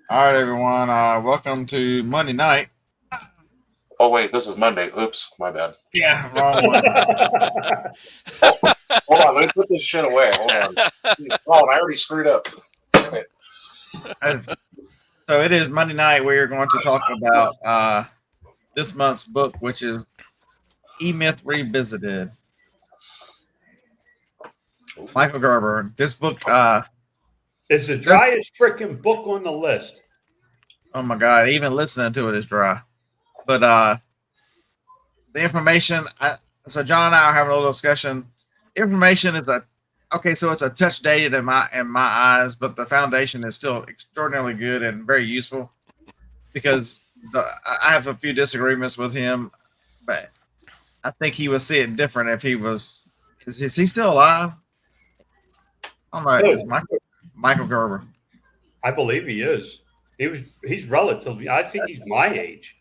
All right, everyone. Welcome to Monday night. Oh wait, this is Monday. Oops, my bad. Yeah, wrong one. Oh, hold on, let me put this shit away. Hold on. Oh, I already screwed up. Damn it. So it is Monday night. We are going to talk about this month's book, which is E-Myth Revisited. Michael Gerber. This book, It's the driest freaking book on the list. oh my God, even listening to it is dry. But the information, so John and I are having a little discussion. Information is so it's a touch dated in my eyes, but the foundation is still extraordinarily good and very useful because I have a few disagreements with him, but I think he would see it different if he was. Is he still alive? I don't know. It's Michael Gerber. I believe he is. He's relatively. I think he's my age.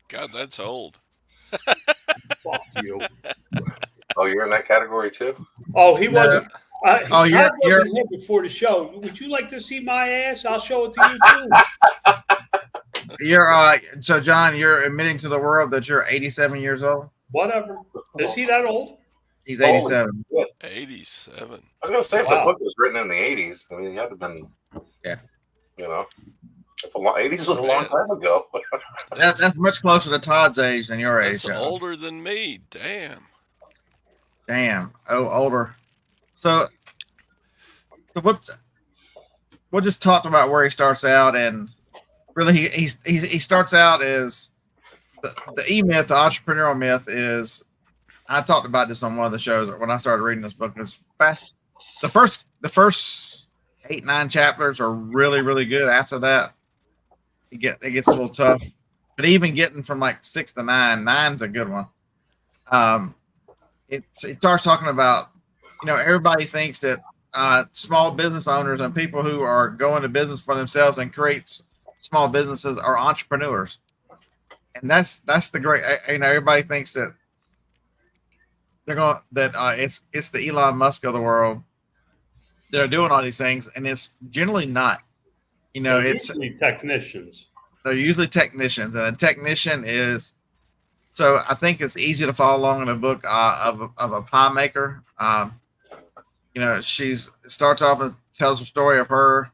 God, that's old. Fuck you. Oh, you're in that category too? Oh, he wasn't. Oh, Todd you're wasn't here before the show. Would you like to see my ass? I'll show it to you too. you're so John, you're admitting to the world that you're 87 years old. Whatever. Is he that old? He's 87. 87. I was gonna say if the book was written in the 80s, I mean, he had to have been. Yeah. You know, it's a lot. 80s was a long time ago. That's much closer to Todd's age than your age. That's older than me. Damn. Oh, older. So what? We'll just talk about where he starts out, and really, he starts out as the E-myth, the entrepreneurial myth is. I talked about this on one of the shows when I started reading this book. It's fast. The first 8-9 chapters are really, really good. After that, it gets a little tough. But even getting from like 6 to 9, 9's a good one. It starts talking about, everybody thinks that small business owners and people who are going to business for themselves and create small businesses are entrepreneurs, and that's the great. Everybody thinks that they're going it's the Elon Musk of the world that are doing all these things, and it's generally not. It's usually technicians. They're usually technicians, and a technician is. So I think it's easy to follow along in a book of a pie maker. She starts off and tells a story of her.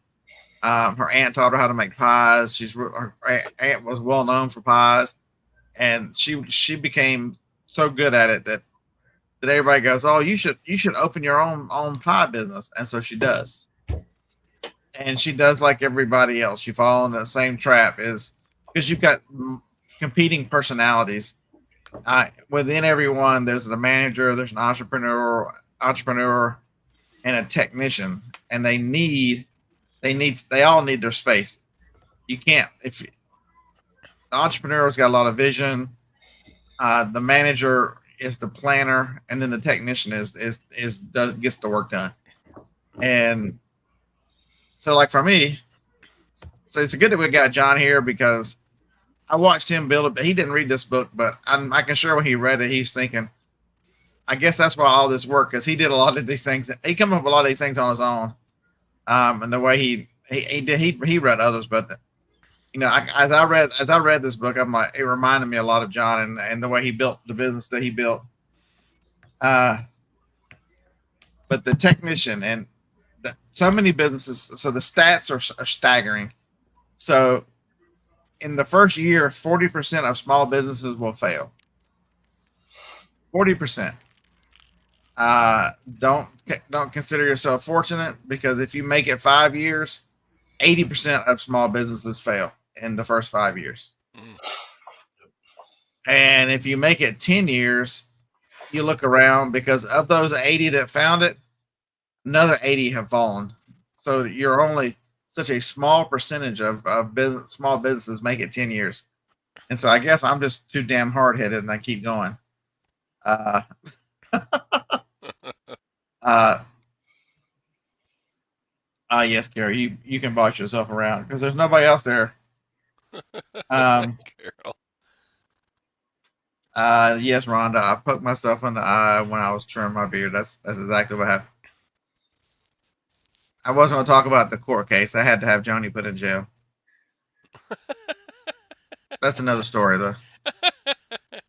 Her aunt taught her how to make pies. Her aunt was well known for pies, and she became so good at it that everybody goes, "Oh, you should open your own pie business," and so she does. And she does like everybody else. You fall in the same trap, is because you've got competing personalities. Within everyone, there's a manager, there's an entrepreneur, and a technician, and they all need their space. You can't if the entrepreneur's got a lot of vision. The manager is the planner, and then the technician gets the work done. And so, like for me, so it's good that we got John here because I watched him build it. He didn't read this book, but I can sure when he read it, he's thinking, I guess that's why all this worked, because he did a lot of these things. He came up with a lot of these things on his own. And the way he read others, but as I read this book, I'm like, it reminded me a lot of John and the way he built the business that he built. But the technician and so many businesses, so the stats are staggering. So in the first year, 40% of small businesses will fail. 40%. Don't consider yourself fortunate, because if you make it 5 years, 80% of small businesses fail in the first 5 years. And if you make it 10 years, you look around, because of those 80 that found it, another 80 have fallen. So you're only such a small percentage of small businesses make it 10 years. And so I guess I'm just too damn hard-headed and I keep going. Yes, Gary, you can boss yourself around because there's nobody else there. Carol. Yes, Rhonda, I poked myself in the eye when I was trimming my beard. That's exactly what happened. I wasn't going to talk about the court case. I had to have Joni put in jail. That's another story, though. I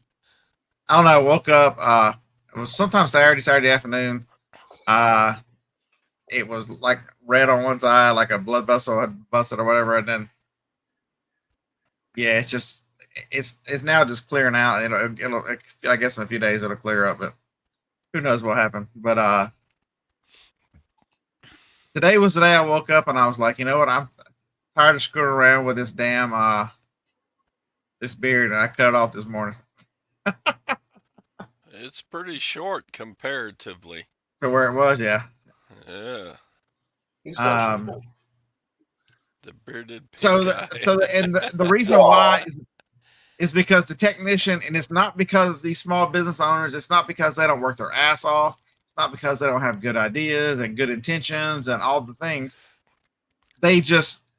don't know. I woke up. It was sometime Saturday afternoon. It was like red on one side, like a blood vessel had busted or whatever, and then yeah, it's now just clearing out. It'll I guess in a few days it'll clear up, but who knows what happened. But today was the day I woke up and I was like, you know what, I'm tired of screwing around with this damn this beard, and I cut it off this morning. It's pretty short comparatively. To where it was, yeah. Yeah. He's got some- The bearded pig So guy. the reason why is because the technician, and it's not because these small business owners, it's not because they don't work their ass off. It's not because they don't have good ideas and good intentions and all the things. They just,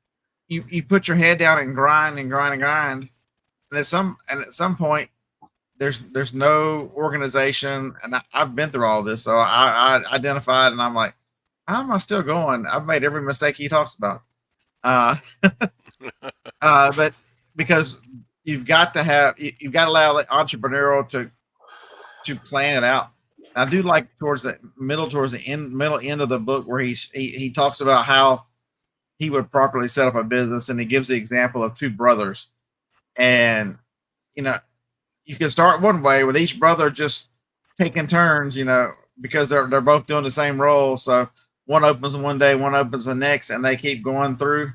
you put your head down and grind and grind and grind. And at some point, there's no organization. And I've been through all this. So I identified, and I'm like, how am I still going? I've made every mistake he talks about. But because you've got to allow the entrepreneurial to plan it out. I do like towards the middle end of the book where he talks about how he would properly set up a business, and he gives the example of two brothers. And you can start one way with each brother just taking turns, because they're both doing the same role. So one opens one day, one opens the next, and they keep going through.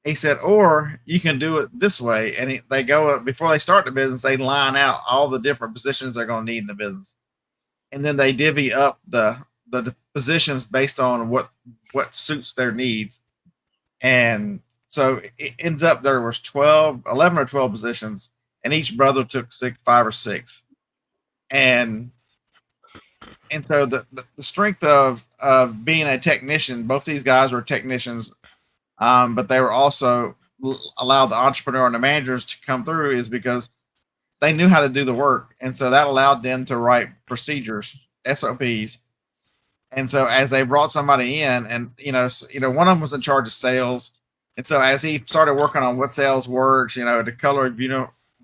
He said, or you can do it this way. And they go, before they start the business, they line out all the different positions they're going to need in the business. And then they divvy up the positions based on what suits their needs. And so it ends up there was 11 or 12 positions, and each brother took 5 or 6. And so the strength of being a technician, both these guys were technicians, but they were also allowed the entrepreneur and the managers to come through, is because they knew how to do the work. And so that allowed them to write procedures, SOPs. And so as they brought somebody in, and one of them was in charge of sales. And so as he started working on what sales works, the color of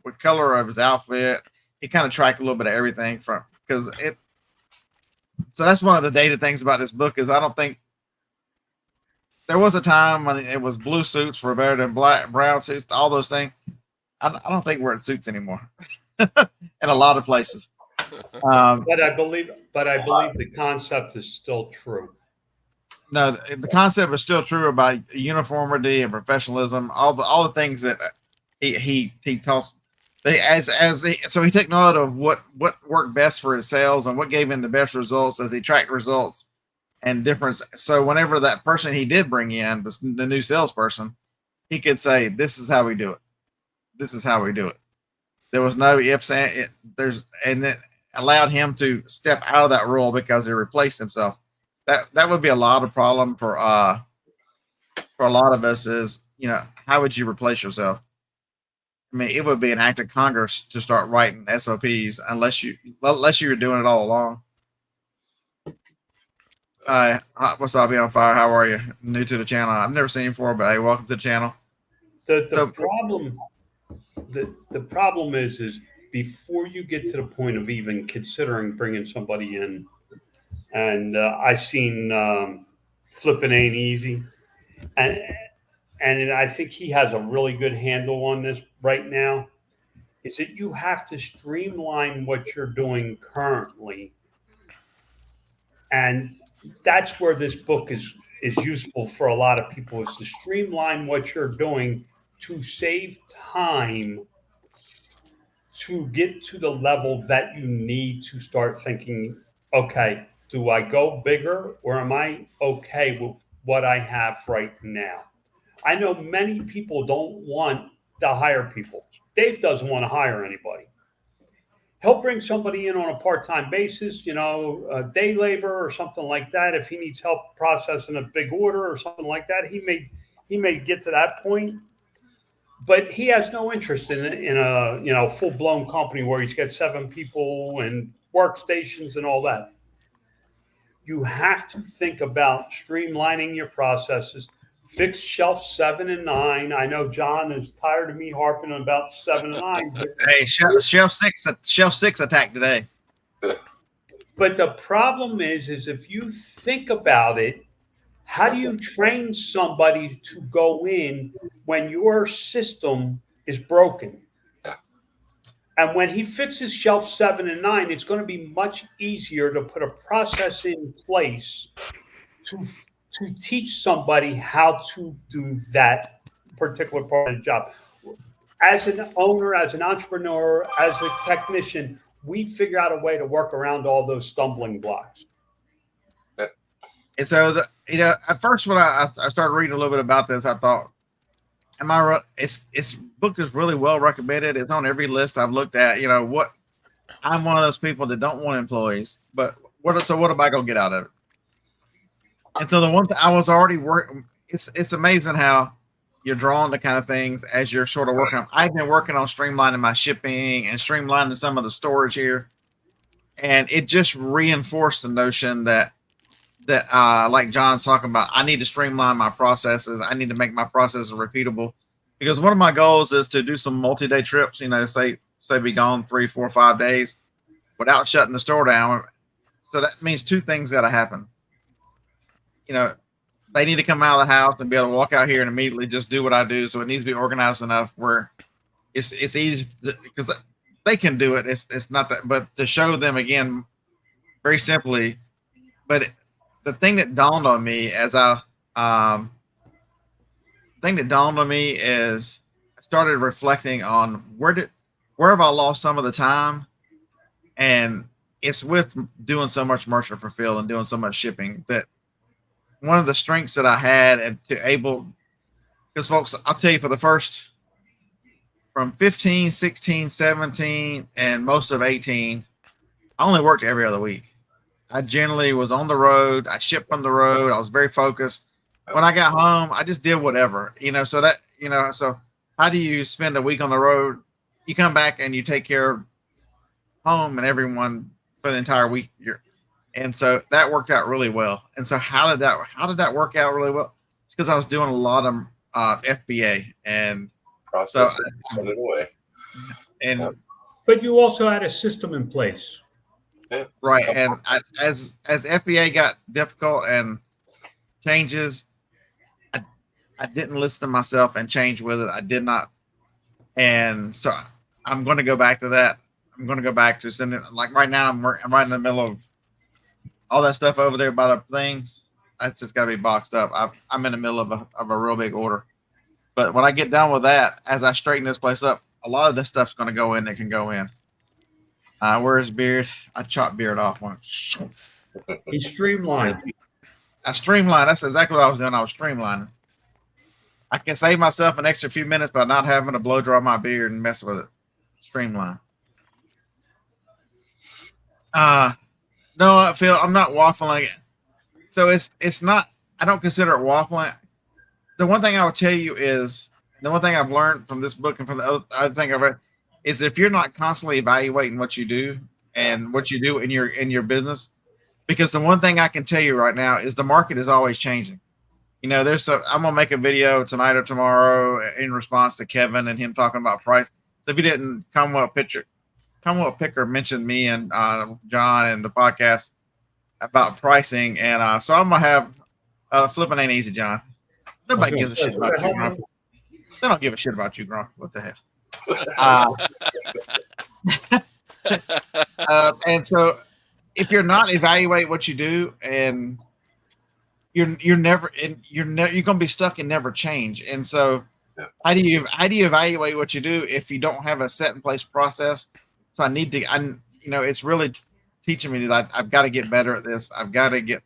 what color of his outfit, he kind of tracked a little bit of everything so that's one of the dated things about this book, is I don't think there was a time when it was blue suits were better than brown suits, all those things. I don't think we're in suits anymore in a lot of places. But I believe the concept is still true. No, the concept is still true about uniformity and professionalism. All the things that he talks. So he took note of what worked best for his sales and what gave him the best results as he tracked results and difference. So whenever that person he did bring in, the new salesperson, he could say, "This is how we do it. This is how we do it." There was no ifs, and it allowed him to step out of that role because he replaced himself. That would be a lot of problem for a lot of us. Is how would you replace yourself? I mean, it would be an act of Congress to start writing SOPs unless you were doing it all along. What's up, Be on Fire? How are you? New to the channel. I've never seen you before, but hey, welcome to the channel. The problem is before you get to the point of even considering bringing somebody in, and I've seen Flipping Ain't Easy, and I think he has a really good handle on this right now, is that you have to streamline what you're doing currently. And that's where this book is useful for a lot of people, is to streamline what you're doing to save time to get to the level that you need to start thinking, okay, do I go bigger, or am I okay with what I have right now? I know many people don't want to hire people. Dave doesn't want to hire anybody. He'll bring somebody in on a part-time basis, day labor or something like that. If he needs help processing a big order or something like that, he may get to that point. But he has no interest in a full-blown company where he's got 7 people and workstations and all that. You have to think about streamlining your processes. Fix shelf 7 and 9. I know John is tired of me harping on about 7 and 9. Hey, shelf six attack today. But the problem is if you think about it, how do you train somebody to go in when your system is broken? And when he fixes shelf 7 and 9, it's going to be much easier to put a process in place to teach somebody how to do that particular part of the job. As an owner, as an entrepreneur, as a technician, we figure out a way to work around all those stumbling blocks. And so, at first when I started reading a little bit about this, I thought, it's book is really well recommended. It's on every list I've looked at. What I'm one of those people that don't want employees, but what am I going to get out of it? And so the one thing I was already working, it's amazing how you're drawn to kind of things as you're sort of working on. I've been working on streamlining my shipping and streamlining some of the storage here. And it just reinforced the notion that like John's talking about, I need to streamline my processes. I need to make my processes repeatable, because one of my goals is to do some multi-day trips, say be gone 3, 4, 5 days without shutting the store down. So that means two things got to happen. They need to come out of the house and be able to walk out here and immediately just do what I do. So it needs to be organized enough where it's easy, because they can do it. It's not that, but to show them again, very simply. But the thing that dawned on me is I started reflecting on where have I lost some of the time, and it's with doing so much merchant fulfill and doing so much shipping that one of the strengths that I had because folks, I'll tell you, for the first from 15, 16, 17, and most of 18, I only worked every other week. I generally was on the road. I shipped from the road. I was very focused. When I got home, I just did whatever, so how do you spend a week on the road? You come back and you take care of home and everyone for the entire week. And so that worked out really well. And so how did that work out really well? It's because I was doing a lot of FBA and process send it away. But you also had a system in place. Yeah. Right. And as FBA got difficult and changes, I didn't listen to myself and change with it. I did not. And so I'm going to go back to that. I'm going to go back to sending, like right now, I'm right in the middle of all that stuff over there by the things. That's just got to be boxed up. I'm in the middle of a real big order. But when I get done with that, as I straighten this place up, a lot of this stuff's going to go in that can go in. Where's Beard? I chopped Beard off one. He streamlined. I streamlined. That's exactly what I was doing. I was streamlining. I can save myself an extra few minutes by not having to blow dry my beard and mess with it. Streamline. No, Phil, I'm not waffling. So it's not. I don't consider it waffling. The one thing I would tell you is, the one thing I've learned from this book and from the other thing I've read is, if you're not constantly evaluating what you do and what you do in your business, because the one thing I can tell you right now is the market is always changing. I'm gonna make a video tonight or tomorrow in response to Kevin and him talking about price. So if you didn't, Commonwealth Picker mentioned me and John and the podcast about pricing, and so I'm gonna have flipping ain't easy, John. Nobody gives a shit about you, Grumpy. They don't give a shit about you, Grumpy. What the hell? And so if you're not evaluating what you do, and you're gonna be stuck and never change. And so how do you evaluate what you do if you don't have a set in place process? So it's really teaching me that I've got to get better at this. I've got to get,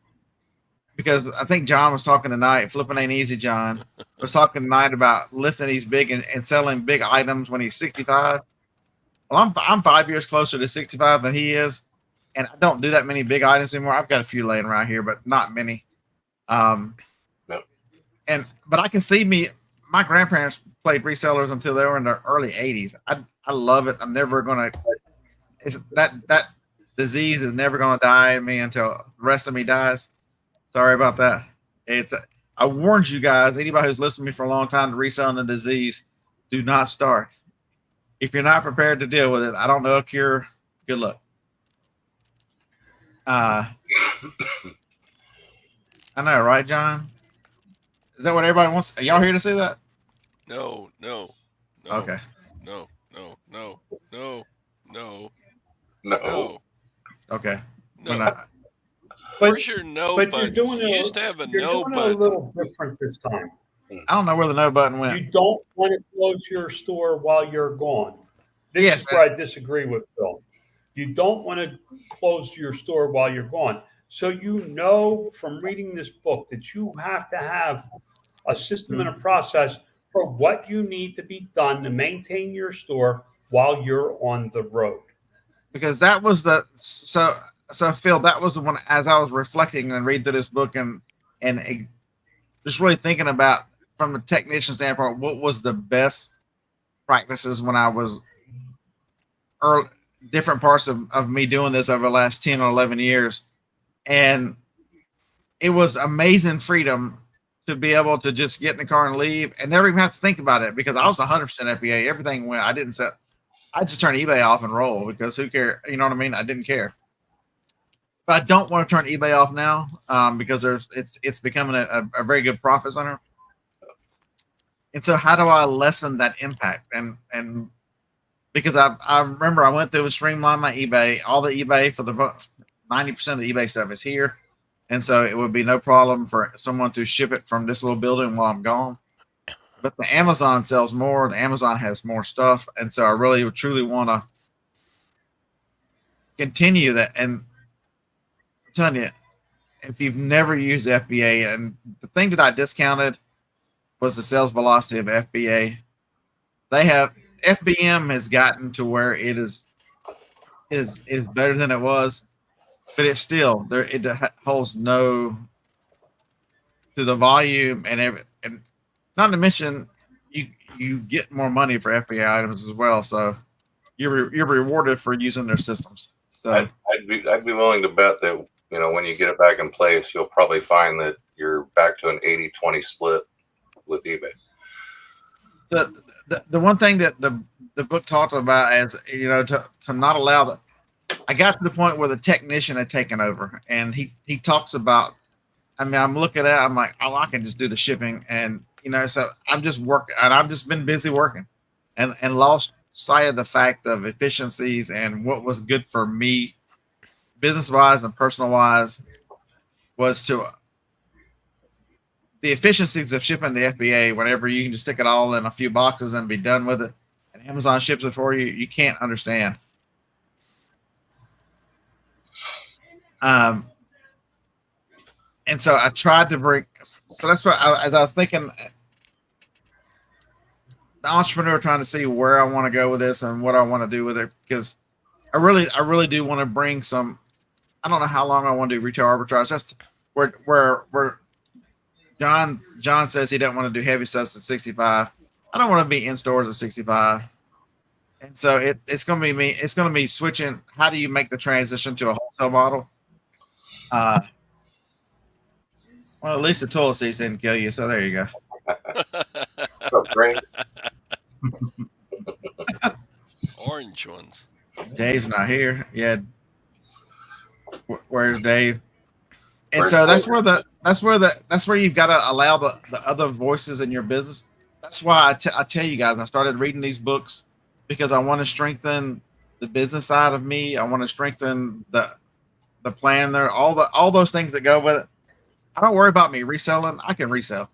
because I think John was talking tonight, flipping ain't easy. John was talking tonight about listing these big and selling big items when he's 65. Well, I'm 5 years closer to 65 than he is, and I don't do that many big items anymore. I've got a few laying around here, but not many. No. But I can see my grandparents played resellers until they were in their early 80s. I love it. I'm never gonna. It's that disease is never going to die in me until the rest of me dies. Sorry about that. I warned you guys, anybody who's listened to me for a long time, to reselling the disease, do not start. If you're not prepared to deal with it, I don't know a cure. Good luck. I know, right, John? Is that what everybody wants? Are y'all here to see that? No. Okay. No. No. Okay. No. But, Where's your no but button? you're doing You it. used to have a You're no doing it button. a little different this time. I don't know where the no button went. You don't want to close your store while you're gone. This Yes, is where I disagree with Phil. You don't want to close your store while you're gone. So you know from reading this book that you have to have a system and a process for what you need to be done to maintain your store while you're on the road. Because that was so Phil, that was the one, as I was reflecting and reading through this book and just really thinking about from a technician standpoint, what was the best practices when I was early, different parts of me doing this over the last 10 or 11 years. And it was amazing freedom to be able to just get in the car and leave and never even have to think about it, because I was 100% FBA. Everything went, I just turned eBay off and roll, because who cares? You know what I mean? I didn't care. But I don't want to turn eBay off now, because it's becoming a very good profit center. And so how do I lessen that impact? And because I remember I went through and streamlined my eBay, all the eBay for the 90% of the eBay stuff is here. And so it would be no problem for someone to ship it from this little building while I'm gone. But the Amazon sells more. The Amazon has more stuff. And so I really truly want to continue that. And I'm telling you, if you've never used FBA, and the thing that I discounted was the sales velocity of FBA. They have FBM has gotten to where it is better than it was, but it's still there. It holds no to the volume and not to mention you get more money for FBA items as well. So you're rewarded for using their systems. So I'd be willing to bet that, you know, when you get it back in place, you'll probably find that you're back to an 80-20 split with eBay. The one thing that the book talked about is, you know, to not allow that. I got to the point where the technician had taken over, and he talks about. I mean, I'm looking at it, I'm like, oh, I can just do the shipping, and you know, so I'm just working, and I've just been busy working, and lost sight of the fact of efficiencies and what was good for me, business wise and personal wise, was to the efficiencies of shipping the FBA. Whenever you can just stick it all in a few boxes and be done with it, and Amazon ships it for you, you can't understand. And so I tried to bring. So that's what as I was thinking, the entrepreneur, trying to see where I want to go with this and what I want to do with it, because I really do want to bring some. I don't know how long I want to do retail arbitrage. That's where John says he doesn't want to do heavy stuff at 65. I don't want to be in stores at 65. And so it's going to be me. It's going to be switching. How do you make the transition to a wholesale model? Well, at least the toilet seats didn't kill you. So there you go. So great. Orange ones. Dave's not here. Yeah. Where's Dave? And so that's where you've got to allow the other voices in your business. That's why I tell you guys, I started reading these books because I want to strengthen the business side of me. I want to strengthen the plan there, all those things that go with it. I don't worry about me reselling. I can resell.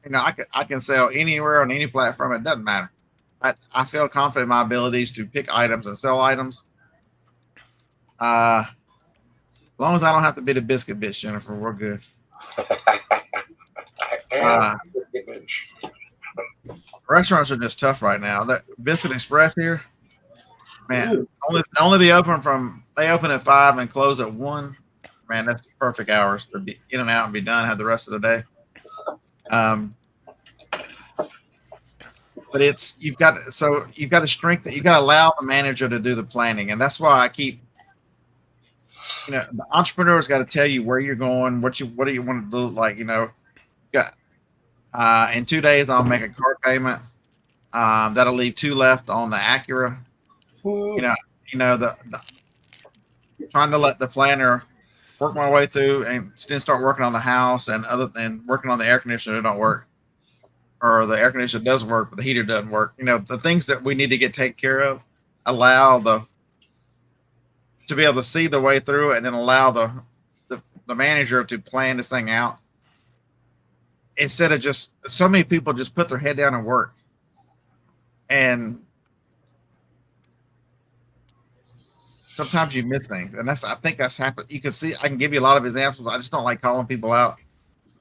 You know, I can sell anywhere on any platform. It doesn't matter. I feel confident in my abilities to pick items and sell items. As long as I don't have to be the biscuit bitch, Jennifer, we're good. Restaurants are just tough right now. That Visit Express here, man, only be open they open at 5 and close at 1. Man, that's perfect hours to be in and out and be done. Have the rest of the day. But you've got to strengthen. You've got to allow the manager to do the planning, and that's why I keep the entrepreneur's got to tell you where you're going, what do you want to do. Like, got in 2 days I'll make a car payment. That'll leave 2 left on the Acura. The trying to let the planner work my way through and then start working on the house and other than working on the air conditioner that don't work, or the air conditioner does work but the heater doesn't work. The things that we need to get taken care of, allow to be able to see the way through it, and then allow the manager to plan this thing out, instead of just so many people just put their head down and work. And sometimes you miss things, and I think that's happened. You can see, I can give you a lot of examples. I just don't like calling people out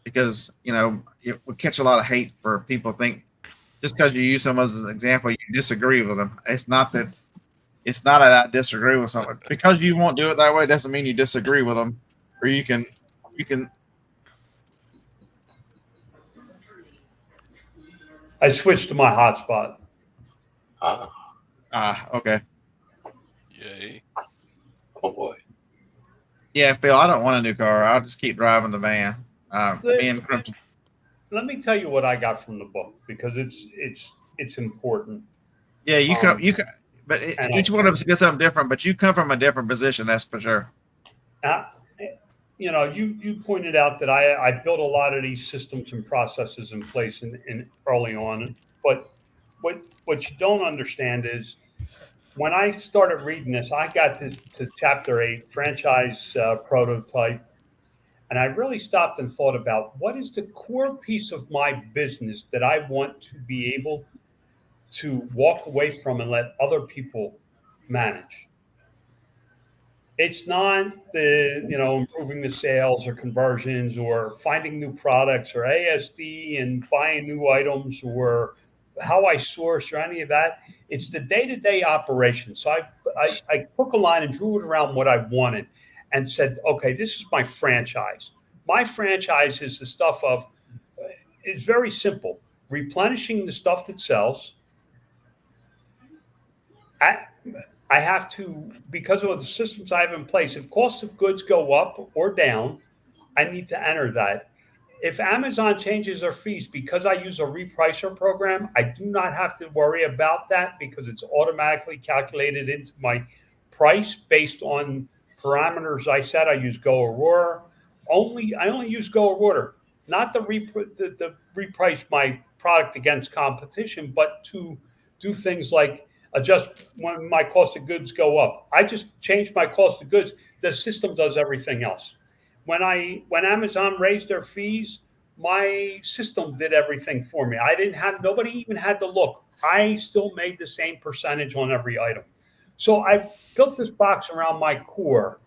because it would catch a lot of hate for people think just because you use someone as an example, you disagree with them. It's not that I disagree with someone. Because you won't do it that way doesn't mean you disagree with them, or you can. I switched to my hotspot. Okay. Yay. Oh boy. Yeah, Phil, I don't want a new car. I'll just keep driving the van. Let me tell you what I got from the book, because it's important. Yeah, you can, but each one of us gets something different. But you come from a different position, that's for sure. You pointed out that I built a lot of these systems and processes in place in early on. But what you don't understand is when I started reading this, I got to chapter 8, franchise prototype. And I really stopped and thought about what is the core piece of my business that I want to be able to walk away from and let other people manage. It's not improving the sales or conversions or finding new products or ASD and buying new items or how I source or any of that. It's the day-to-day operation. So I took a line and drew it around what I wanted and said, okay, this is my franchise. My franchise is the stuff of, it's very simple, replenishing the stuff that sells. I have to, because of the systems I have in place, if cost of goods go up or down, I need to enter that. If Amazon changes their fees because I use a repricer program, I do not have to worry about that because it's automatically calculated into my price based on parameters I set. I use Go Aurora. I only use Go Aurora, not to reprice my product against competition, but to do things like adjust when my cost of goods go up. I just change my cost of goods. The system does everything else. When Amazon raised their fees, my system did everything for me. Nobody even had to look. I still made the same percentage on every item. So I built this box around my core,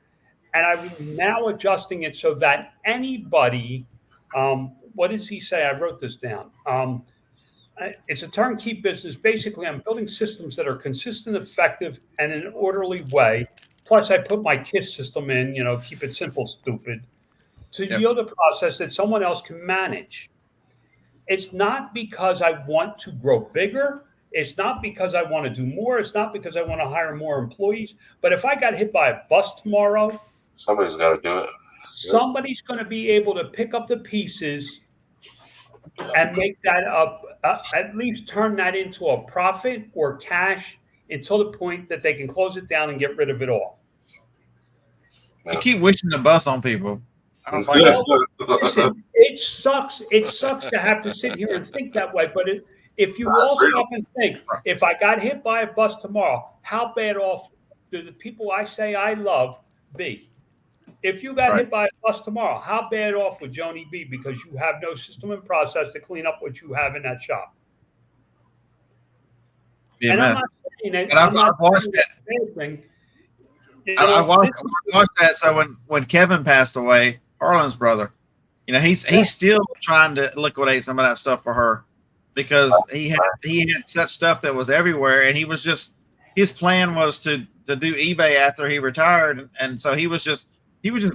and I'm now adjusting it so that anybody, what does he say? I wrote this down. It's a turnkey business. Basically, I'm building systems that are consistent, effective, and in an orderly way. Plus, I put my KISS system in, keep it simple, stupid, to yield a process that someone else can manage. It's not because I want to grow bigger. It's not because I want to do more. It's not because I want to hire more employees. But if I got hit by a bus tomorrow, somebody's got to do it. Somebody's going to be able to pick up the pieces and make that up, at least turn that into a profit or cash until the point that they can close it down and get rid of it all. You keep wishing the bus on people. I don't like Listen, it sucks. It sucks to have to sit here and think that way. But if you all stop and think, if I got hit by a bus tomorrow, how bad off do the people I say I love be? If you got hit by a bus tomorrow, how bad off would Joni be because you have no system and process to clean up what you have in that shop? Yeah, and man. I'm not saying that. I've watched that. I watched that. So when Kevin passed away, Harlan's brother, he's still trying to liquidate some of that stuff for her because he had such stuff that was everywhere, and his plan was to do eBay after he retired, and so he was just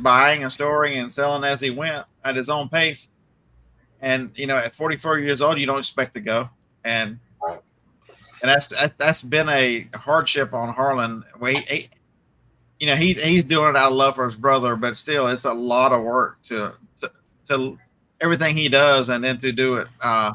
buying and storing and selling as he went at his own pace. And at 44 years old, you don't expect to go, and that's been a hardship on Harlan. he's doing it out of love for his brother, but still, it's a lot of work to everything he does, and then to do it. And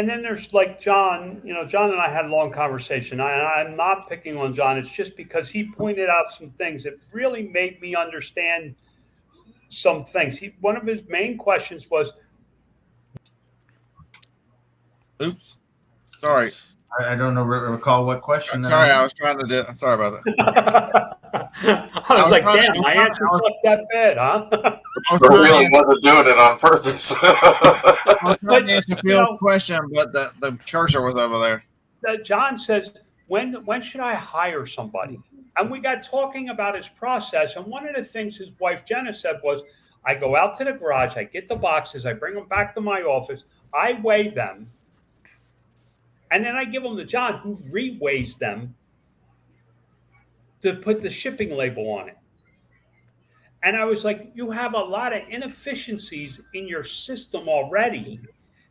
then there's like John. John and I had a long conversation. I'm not picking on John. It's just because he pointed out some things that really made me understand some things. One of his main questions was, "Oops, sorry." I don't recall what question. Sorry, I was trying to do. I'm sorry about that. I was like, damn, my answer sucked that bad, huh? Really wasn't doing it on purpose. I was trying to answer Phil's question, but the cursor was over there. John says, when should I hire somebody? And we got talking about his process. And one of the things his wife, Jenna, said was, I go out to the garage, I get the boxes, I bring them back to my office, I weigh them, and then I give them to John, who re-weighs them to put the shipping label on it. And I was like, you have a lot of inefficiencies in your system already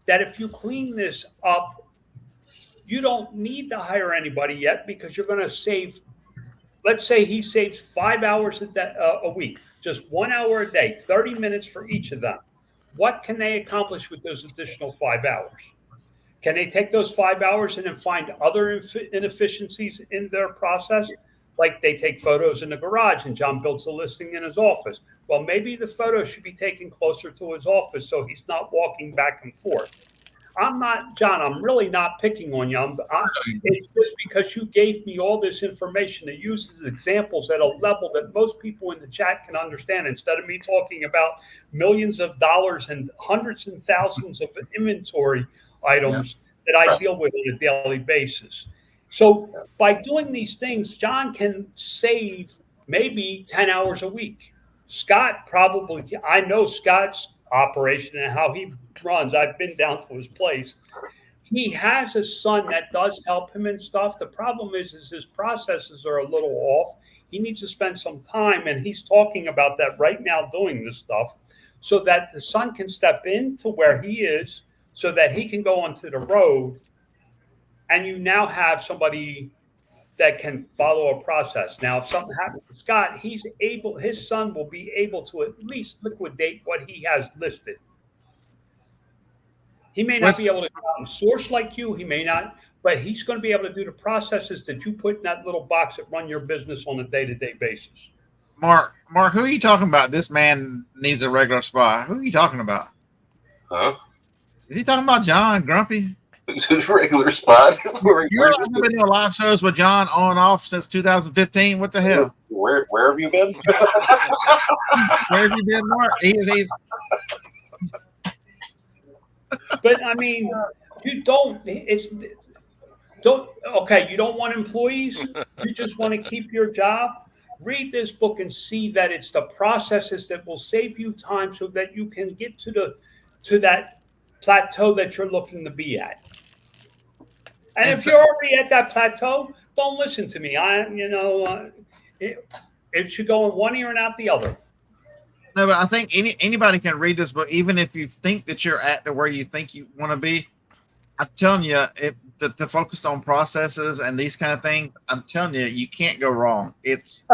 that if you clean this up, you don't need to hire anybody yet, because you're going to save, let's say he saves 5 hours a week, just 1 hour a day, 30 minutes for each of them. What can they accomplish with those additional 5 hours? Can they take those 5 hours and then find other inefficiencies in their process? Like they take photos in the garage and John builds a listing in his office. Well, maybe the photo should be taken closer to his office so he's not walking back and forth. John, I'm really not picking on you. It's just because you gave me all this information to use as examples at a level that most people in the chat can understand, instead of me talking about millions of dollars and hundreds and thousands of inventory items that I deal with on a daily basis. So by doing these things, John can save maybe 10 hours a week. Scott probably, I know Scott's operation and how he runs. I've been down to his place. He has a son that does help him and stuff. The problem is his processes are a little off. He needs to spend some time, and he's talking about that right now, doing this stuff, so that the son can step into where he is, so that he can go onto the road, and you now have somebody that can follow a process. Now, if something happens to Scott, his son will be able to at least liquidate what he has listed. He may not be able to go out and source like you, he may not, but he's going to be able to do the processes that you put in that little box that run your business on a day-to-day basis. Mark, who are you talking about? This man needs a regular spot. Who are you talking about? Huh? Is he talking about John Grumpy? Regular spot. You're been doing live shows with John on and off since 2015. What the hell? Where have you been? Where have you been, Mark? He's But I mean, you don't want employees. You just want to keep your job. Read this book and see that it's the processes that will save you time, so that you can get to that plateau that you're looking to be at. And if you're already at that plateau, don't listen to me. It should go in one ear and out the other. No, but I think anybody can read this book, even if you think that you're at where you think you want to be. I'm telling you, to focus on processes and these kind of things, I'm telling you, you can't go wrong. It's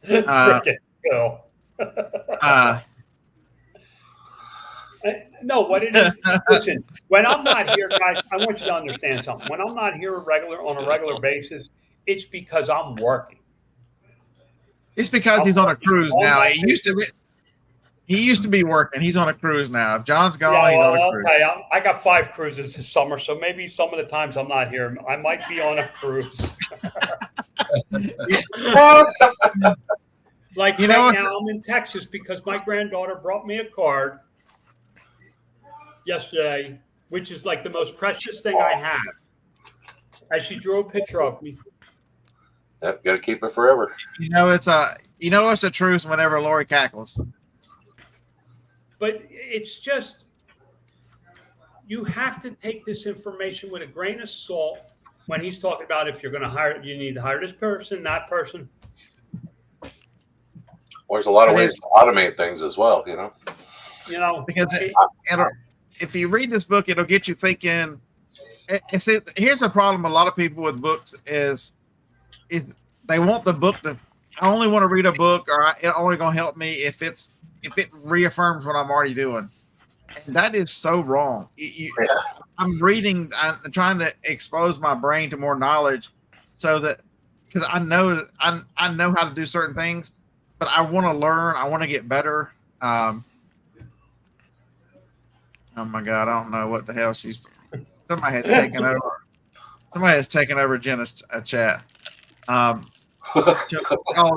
freaking skill. No, what it is, listen, when I'm not here, guys, I want you to understand something. When I'm not here on a regular basis, it's because I'm working. It's because he's on a cruise now. He used to be working. He's on a cruise now. If John's gone, he's on a cruise. Okay, I got 5 cruises this summer, so maybe some of the times I'm not here, I might be on a cruise. Like right now, I'm in Texas because my granddaughter brought me a card yesterday, which is like the most precious thing I have. As she drew a picture of me. Yep, got to keep it forever. It's a truth whenever Lori cackles. But it's just, you have to take this information with a grain of salt when he's talking about if you're going to hire, you need to hire this person, that person. Well, there's a lot of ways to automate things as well, because if you read this book, it'll get you thinking and see, here's the problem. A lot of people with books is they want the book to. I only want to read a book, or it's only going to help me if it reaffirms what I'm already doing, and that is so wrong. I'm reading. I'm trying to expose my brain to more knowledge, so that because I know how to do certain things, but I want to learn. I want to get better. Oh my God, I don't know what the hell she's. Somebody has taken over. Somebody has taken over Jenna's chat. Oh,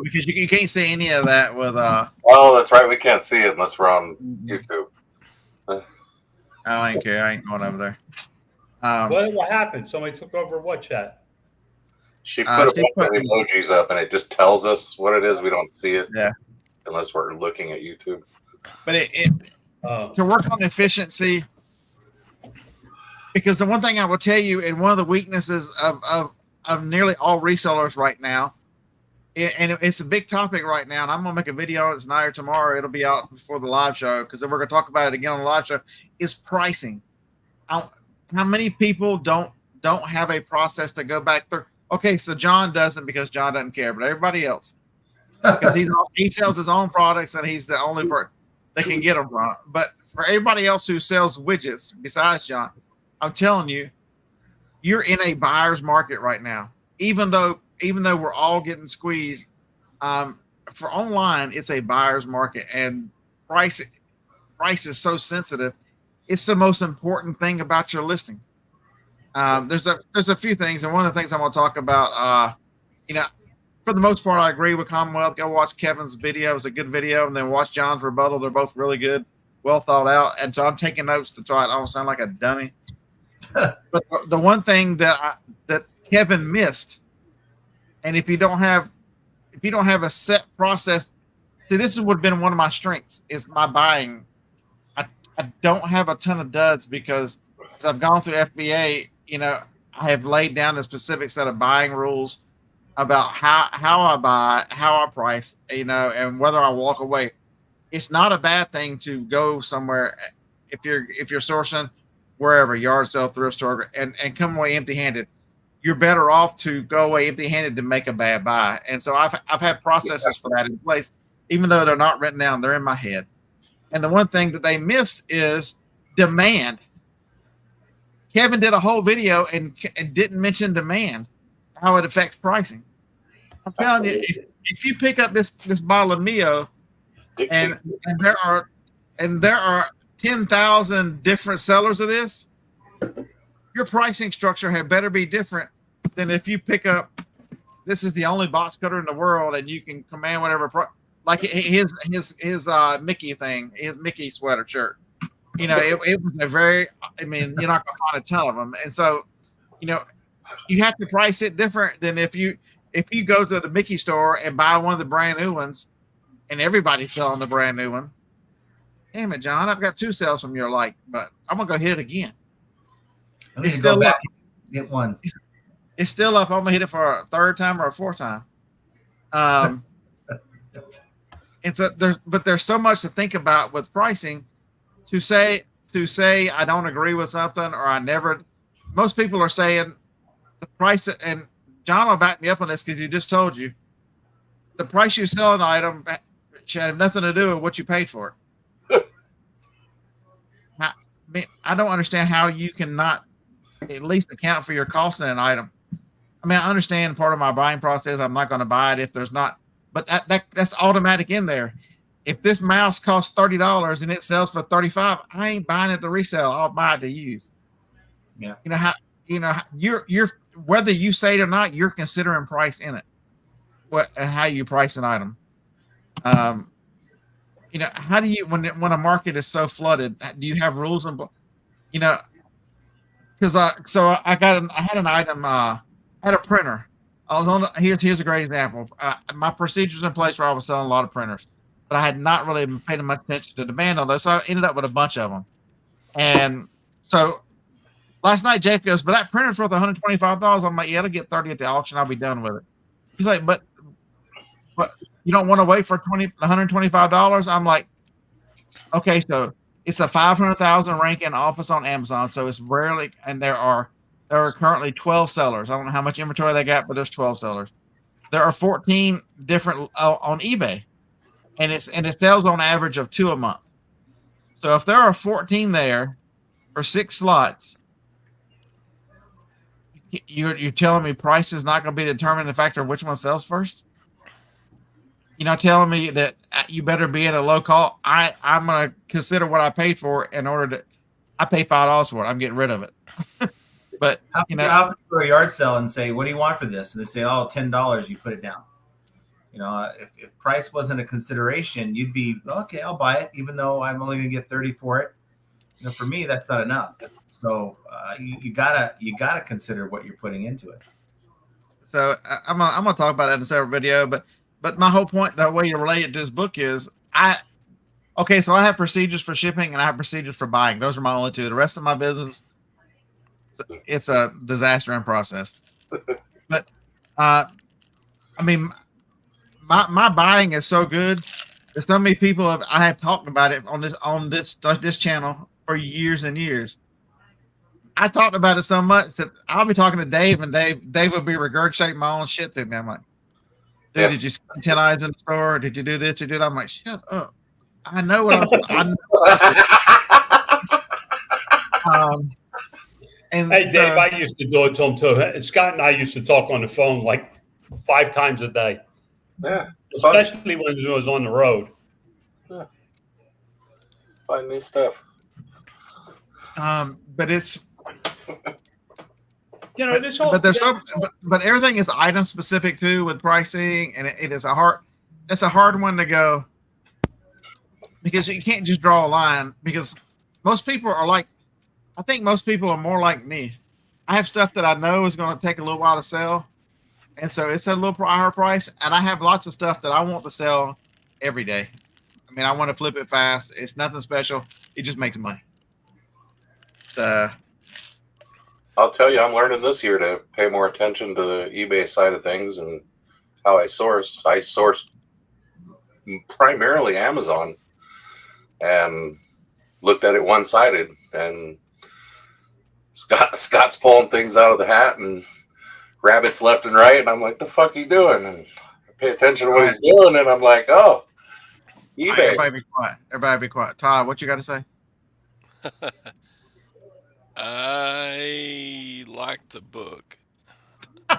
because you can't see any of that with. Oh, that's right. We can't see it unless we're on YouTube. I don't care. I ain't going over there. What happened? Somebody took over what chat? She put a bunch of emojis up, and it just tells us what it is. We don't see it, unless we're looking at YouTube. But to work on efficiency, because the one thing I will tell you, and one of the weaknesses of nearly all resellers right now, and it's a big topic right now, and I'm gonna make a video on it tonight or tomorrow. It'll be out before the live show, because then we're gonna talk about it again on the live show. Is pricing. How many people don't have a process to go back through? Okay, so John doesn't, because John doesn't care, but everybody else, because he sells his own products and he's the only person they can get them from. But for everybody else who sells widgets besides John, I'm telling you, you're in a buyer's market right now. Even though we're all getting squeezed, for online, it's a buyer's market, and price is so sensitive. It's the most important thing about your listing. There's a few things, and one of the things I'm going to talk about, for the most part, I agree with Commonwealth. Go watch Kevin's video; it's a good video, and then watch John's rebuttal. They're both really good, well thought out. And so I'm taking notes to try. I don't sound like a dummy. But the one thing that Kevin missed, and if you don't have a set process, see, this would have been one of my strengths, is my buying. I don't have a ton of duds, because as I've gone through FBA, I have laid down a specific set of buying rules about how I buy, how I price, and whether I walk away. It's not a bad thing to go somewhere if you're sourcing wherever, yard sale, thrift store, and come away empty-handed. You're better off to go away empty-handed than make a bad buy. And so I've had processes for that in place, even though they're not written down, they're in my head. And the one thing that they missed is demand. Kevin did a whole video and didn't mention demand, how it affects pricing. I'm telling you, if you pick up this bottle of Mio, and there are 10,000 different sellers of this, your pricing structure had better be different than if you pick up. This is the only box cutter in the world, and you can command whatever price. Like his Mickey thing, his Mickey sweater shirt. It was a very. I mean, you're not gonna find a ton of them, and so, you have to price it different than if you go to the Mickey store and buy one of the brand new ones, and everybody's selling the brand new one. Damn it, John! I've got 2 sales from your but I'm gonna go hit it again. It's still up. Get one. It's still up. I'm gonna hit it for a 3rd time or a 4th time. And so there's so much to think about with pricing. To say I don't agree with something, or I never. Most people are saying the price, and John will back me up on this, because he just told you the price you sell an item should have nothing to do with what you paid for it. I don't understand how you cannot at least account for your cost in an item. I mean, I understand part of my buying process. I'm not going to buy it if there's not, but that's automatic in there. If this mouse costs $30 and it sells for $35, I ain't buying it to resell. I'll buy it to use. Yeah. You're whether you say it or not, you're considering price in it. And how you price an item. How do you, when a market is so flooded, do you have rules and because I had an item, I had a printer. I was on here's a great example. My procedures in place where I was selling a lot of printers, but I had not really paid much attention to demand on those, so I ended up with a bunch of them. And so last night, Jake goes, "But that printer's worth $125." I'm like, "Yeah, it'll get 30 at the auction. I'll be done with it." He's like, "But you don't want to wait for $125?" I'm like, "Okay, so it's a 500,000 ranking office on Amazon, so it's rarely, and there are There are currently 12 sellers. I don't know how much inventory they got, but there's 12 sellers. There are 14 different on eBay, and it sells on average of 2 a month. So if there are 14 there for 6 slots, you're telling me price is not going to be determined the factor of which one sells first? You're not telling me that you better be in a low call. I'm going to consider what I paid for in order to. I pay $5 for it. I'm getting rid of it. But How can you go to a yard sale and say, "What do you want for this?" And they say, "Oh, $10." You put it down. If price wasn't a consideration, you'd be okay. I'll buy it, even though I'm only going to get 30 for it. For me, that's not enough. So you gotta consider what you're putting into it. So I'm gonna talk about that in a separate video. But my whole point, the way you relate it to this book is, so I have procedures for shipping and I have procedures for buying. Those are my only two. The rest of my business, it's a disaster in process. But I mean, my buying is so good. There's so many people I have talked about it on this channel for years and years. I talked about it so much that I'll be talking to Dave, and Dave will be regurgitating my own shit to me. I'm like, dude, did you spend 10 items in the store? Did you do this? You did? I'm like, shut up. I know what I'm. And hey, Dave, I used to do it to him too. Scott and I used to talk on the phone like 5 times a day. Yeah, especially when it was on the road. Yeah. Find new stuff. But it's. This whole. But there's but everything is item specific too with pricing, and it is it's a hard one to go, because you can't just draw a line, because most people are like, I think most people are more like me. I have stuff that I know is going to take a little while to sell, and so it's a little higher price, and I have lots of stuff that I want to sell every day. I mean, I want to flip it fast. It's nothing special. It just makes money. I'll tell you, I'm learning this year to pay more attention to the eBay side of things and how I source. I source primarily Amazon and looked at it one-sided, and Scott's pulling things out of the hat and rabbits left and right, and I'm like, the fuck are you doing? And I pay attention to what he's doing, and I'm like, oh, eBay. Everybody be quiet. Everybody be quiet. Todd, what you got to say? I like the book. All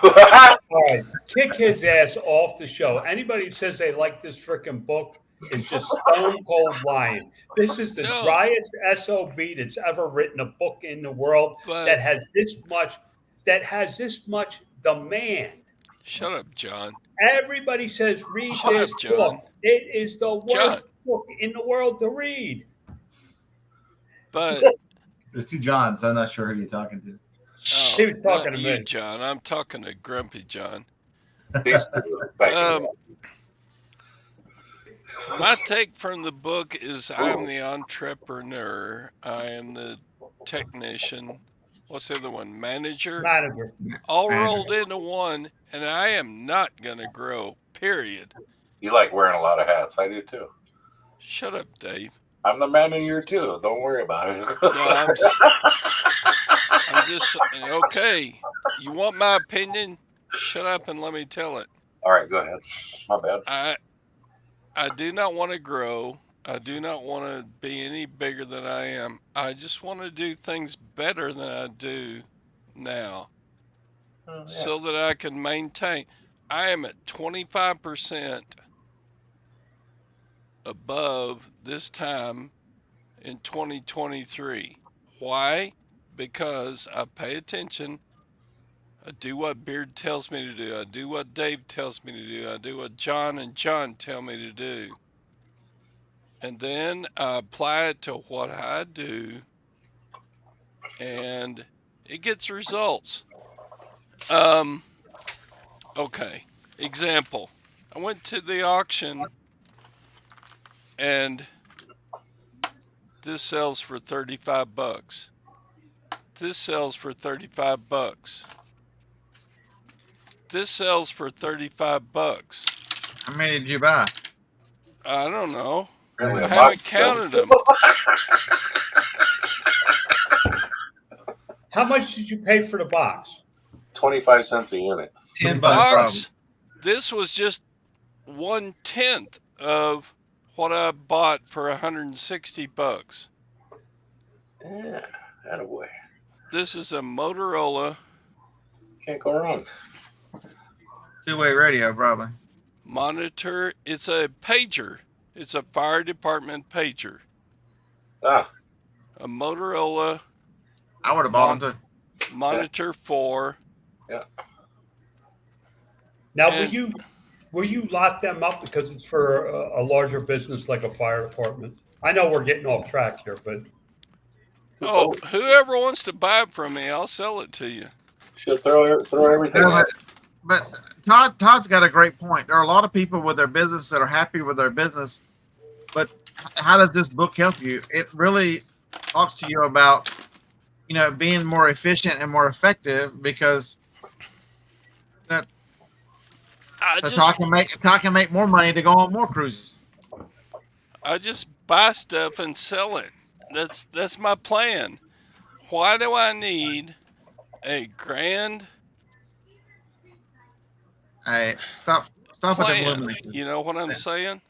right, kick his ass off the show. Anybody who says they like this freaking book is just stone cold lying. This is the driest SOB that's ever written a book in the world that has this much demand. Shut up, John. Everybody says read this book. It is the worst book in the world to read. But there's 2 Johns. I'm not sure who you're talking to. He was talking to me, John. I'm talking to Grumpy John. My take from the book is, I am the entrepreneur. I am the technician. What's the other one? Manager. All rolled into one, and I am not going to grow, period. You like wearing a lot of hats. I do too. Shut up, Dave. I'm the manager too. Don't worry about it. No, I'm just, okay. You want my opinion? Shut up and let me tell it. All right, go ahead. My bad. I do not want to grow. I do not want to be any bigger than I am. I just want to do things better than I do now, so that I can maintain. I am at 25% above this time in 2023. Why? Because I pay attention. I do what Beard tells me to do. I do what Dave tells me to do. I do what John and John tell me to do. And then I apply it to what I do, and it gets results. Okay. Example. I went to the auction, and this sells for $35. This sells for $35. This sells for $35. How many did you buy? I don't know. Really, I haven't counted them. How much did you pay for the box? 25 cents a unit. $10 Box. This was just 1/10 of what I bought for $160. Yeah, attaboy. This is a Motorola Can't go wrong. Two-way radio, probably. monitor. It's a pager. It's a fire department pager. Ah, A Motorola I would have bought them too. Monitor 4. Now, And- will you lock them up because it's for a larger business like a fire department? I know we're getting off track here, but Oh, whoever wants to buy it from me, I'll sell it to you. she'll throw everything Yeah, at but Todd's got a great point. There are a lot of people with their business that are happy with their business, but how does this book help you? It really talks to you about, being more efficient and more effective, because Todd can make more money to go on more cruises. I just buy stuff and sell it. That's my plan. Why do I need a grand Hey, stop with the plan? illumination. You know what I'm saying?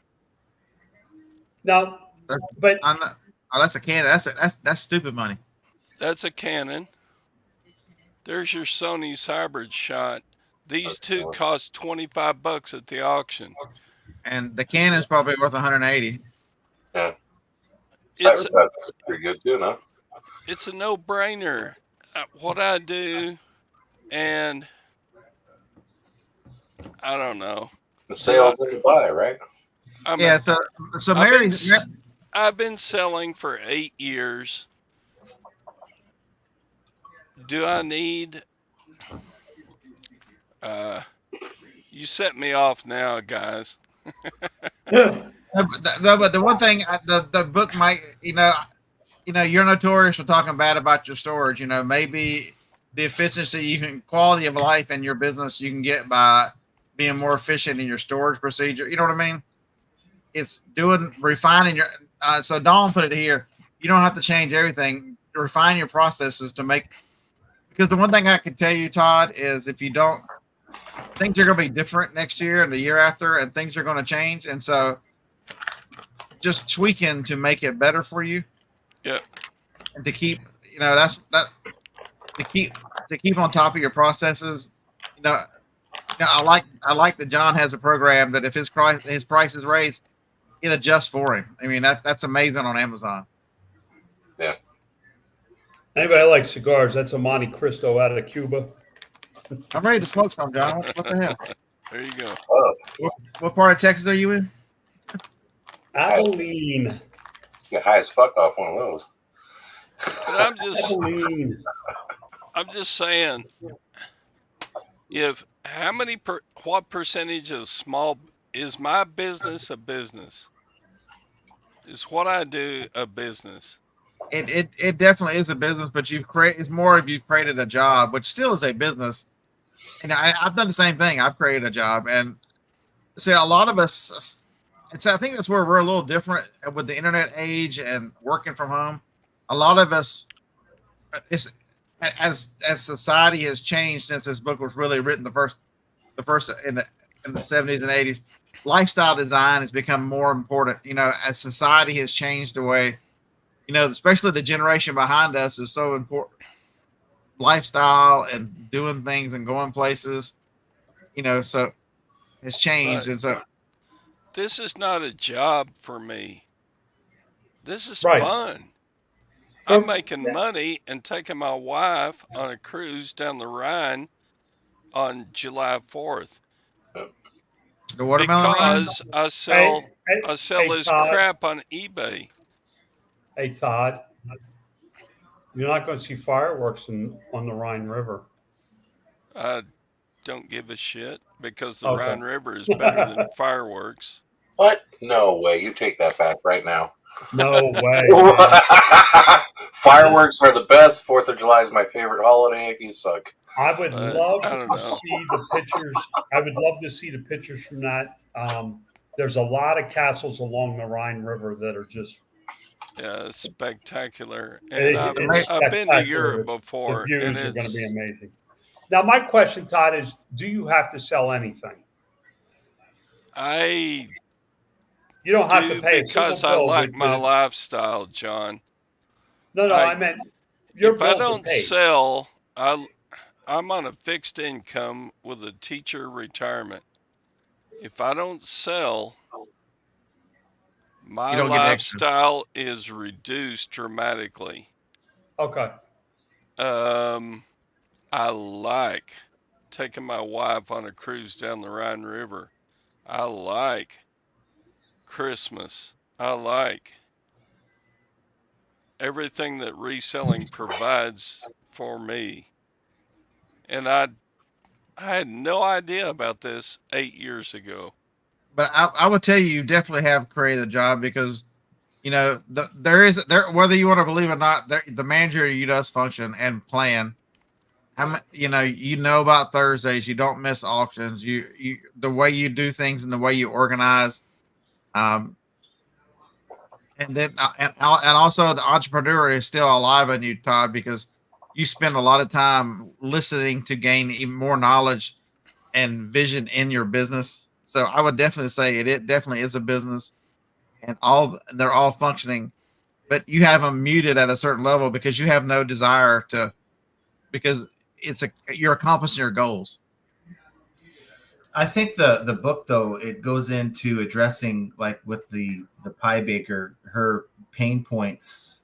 now, but I'm not, that's a Canon. That's stupid money. That's a Canon. There's your Sony's hybrid shot. These two cost $25 at the auction. And the Canon's probably worth 180. It's That's pretty good too, no? it's a no-brainer. What I do, and I don't know. The sales in the buy, right? Yeah. So Mary. I've been selling for 8 years. Do I need? You set me off now, guys. But the one thing the book might, you're notorious for talking bad about your storage. Maybe the efficiency quality of life in your business you can get by being more efficient in your storage procedure. You know what I mean? It's refining your. So Dawn put it here. You don't have to change everything. Refine your processes to make. Because the one thing I can tell you, Todd, is if you don't, things are going to be different next year and the year after, and things are going to change. And so just tweaking to make it better for you. Yeah. And to keep, to keep on top of your processes. I like that John has a program that if his price is raised, it adjusts for him. I mean, that's amazing on Amazon. Yeah. anybody likes cigars? That's a Monte Cristo out of Cuba. I'm ready to smoke some, John. What the hell? There you go. What part of Texas are you in? Abilene. Get high as fuck off one of those. But Abilene. I'm just saying, what percentage of small is my business a business? Is what I do a business? It definitely is a business, but it's more if you've created a job, which still is a business. I've done the same thing. I've created a job, and see, a lot of us. I think that's where we're a little different with the internet age and working from home. A lot of us, as society has changed since this book was really written, the first in the 70s and 80s, lifestyle design has become more important. As society has changed the way, especially the generation behind us is so important. Lifestyle and doing things and going places, so it's changed. And so This is not a job for me. This is Right. fun. I'm making money and taking my wife on a cruise down the Rhine on July 4th the watermelon rind? because I sell Hey, this Todd. crap on eBay. Hey, Todd. You're not going to see fireworks on the Rhine River. I don't give a shit because the Okay. Rhine River is better than fireworks. What? No way. You take that back right now. No way. Man. Fireworks are the best. 4th of July is my favorite holiday. You suck. I would love I don't to know. see the pictures. I would love to see the pictures from that. There's a lot of castles along the Rhine River that are just spectacular. And I've It's I've been to Europe spectacular. The before, and views are going to be it's amazing. Now, my question, Todd, is: do you have to sell anything? I You don't have to do pay a single because I bill. like my lifestyle, John. No, I meant your If I bills are don't paid. sell, I'm on a fixed income with a teacher retirement. If I don't sell, my You don't get extras. lifestyle is reduced dramatically. Okay. I like taking my wife on a cruise down the Rhine River. I like Christmas. I like everything that reselling provides for me. And I had no idea about this 8 years ago. But I would tell you, you definitely have created a job because there is whether you want to believe it or not, the manager you does function and plan. You know about Thursdays. You don't miss auctions. You the way you do things and the way you organize. Um, and then and also the entrepreneur is still alive in you, Todd, because you spend a lot of time listening to gain even more knowledge and vision in your business. So I would definitely say it definitely is a business, and they're all functioning, but you have them muted at a certain level because you have no desire to, because you're accomplishing your goals. I think the book, though, it goes into addressing, like with the pie baker, her pain points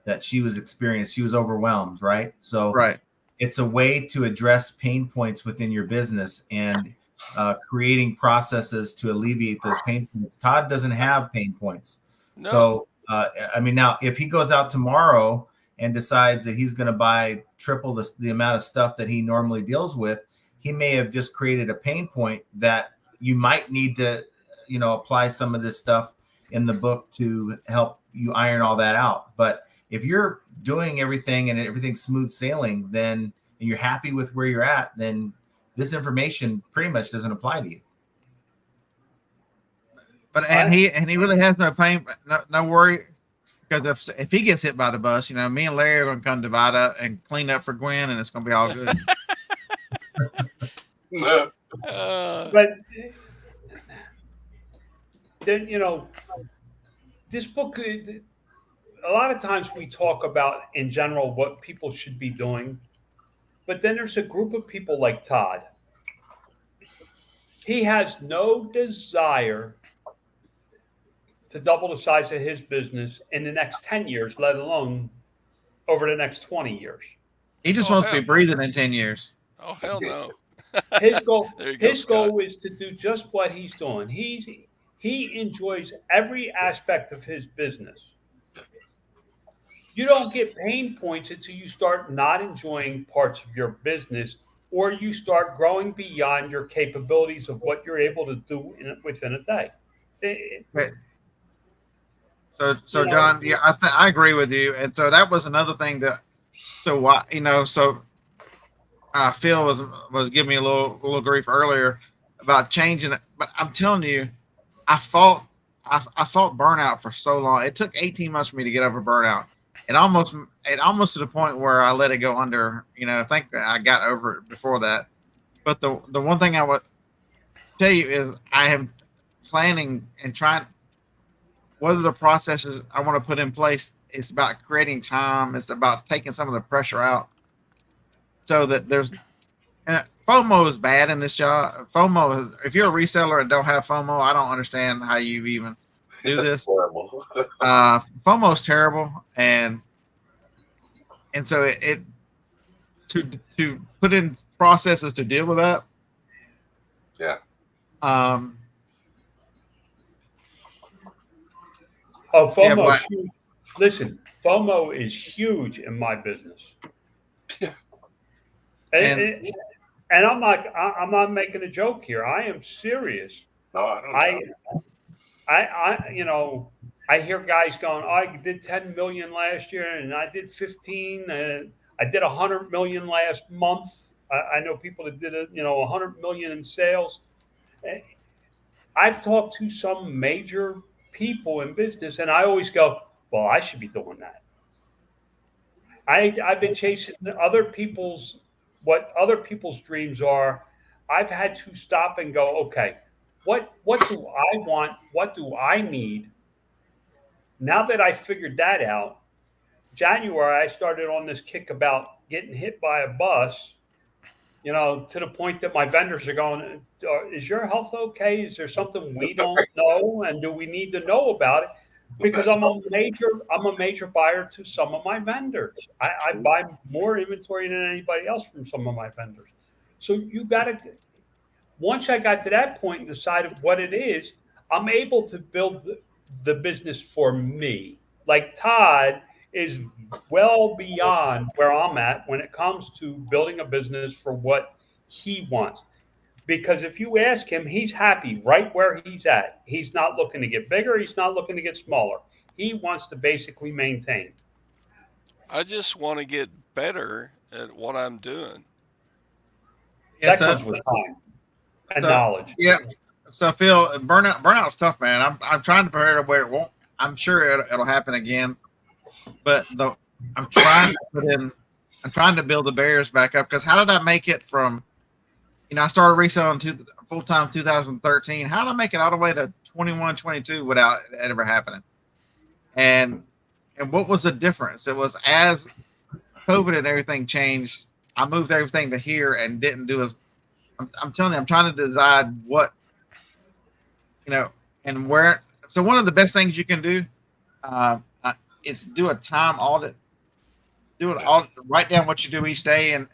that she was experiencing. She was overwhelmed, right? So Right. it's a way to address pain points within your business and creating processes to alleviate those pain points. Todd doesn't have pain points. No. So, I mean, now if he goes out tomorrow and decides that he's going to buy triple the amount of stuff that he normally deals with, he may have just created a pain point that you might need to, apply some of this stuff in the book to help you iron all that out. But if you're doing everything and everything's smooth sailing, then and you're happy with where you're at, then this information pretty much doesn't apply to you. But he really has no pain, no worry, because if he gets hit by the bus, me and Larry are going to come divide up and clean up for Gwen, and it's going to be all good. But then, this book, a lot of times we talk about in general what people should be doing, but then there's a group of people like Todd. He has no desire to double the size of his business in the next 10 years, let alone over the next 20 years. He just wants to be breathing in 10 years. Oh, hell no. His goal Scott. is to do just what he's doing. He enjoys every aspect of his business. You don't get pain points until you start not enjoying parts of your business, or you start growing beyond your capabilities of what you're able to do within a day. So John, yeah, I agree with you. And so that was another thing that, Phil was giving me a little grief earlier about changing it. But I'm telling you, I fought burnout for so long. It took 18 months for me to get over burnout. It almost to the point where I let it go under, I think that I got over it before that. But the one thing I would tell you is I am planning and trying, what are the processes I want to put in place? It's about creating time. It's about taking some of the pressure out so that FOMO is bad in this job. FOMO is, if you're a reseller and don't have FOMO, I don't understand how you even do this. Horrible. FOMO is terrible, and so it to put in processes to deal with that. Yeah. FOMO is huge. Listen, FOMO is huge in my business. Yeah. And I'm not making a joke here. I am serious. No, I don't know. I hear guys going, I did 10 million last year and I did 15 and I did 100 million last month. I know people that did 100 million in sales. I've talked to some major people in business and I always go, well, I should be doing that. I've been chasing what other people's dreams are. I've had to stop and go, okay, what do I want? What do I need? Now that I figured that out, January I started on this kick about getting hit by a bus, to the point that my vendors are going, is your health okay? Is there something we don't know? And do we need to know about it? Because I'm a major buyer to some of my vendors. I buy more inventory than anybody else from some of my vendors. So once I got to that point and decided what it is, I'm able to build the business for me. Like Todd is well beyond where I'm at when it comes to building a business for what he wants. Because if you ask him, he's happy right where he's at. He's not looking to get bigger. He's not looking to get smaller. He wants to basically maintain. I just want to get better at what I'm doing. Yeah, that comes with time and so, knowledge. Yeah. So Phil, burnout's tough, man. I'm trying to prepare to where it won't. I'm sure it'll happen again, but I'm trying to build the barriers back up. Because how did I make it from, I started reselling full time 2013. How did I make it all the way to 21, 22 without it ever happening? And what was the difference? It was as COVID and everything changed, I moved everything to here and didn't do as. I'm telling you, I'm trying to decide what, and where. So one of the best things you can do is do a time audit. Do an audit, write down what you do each day, and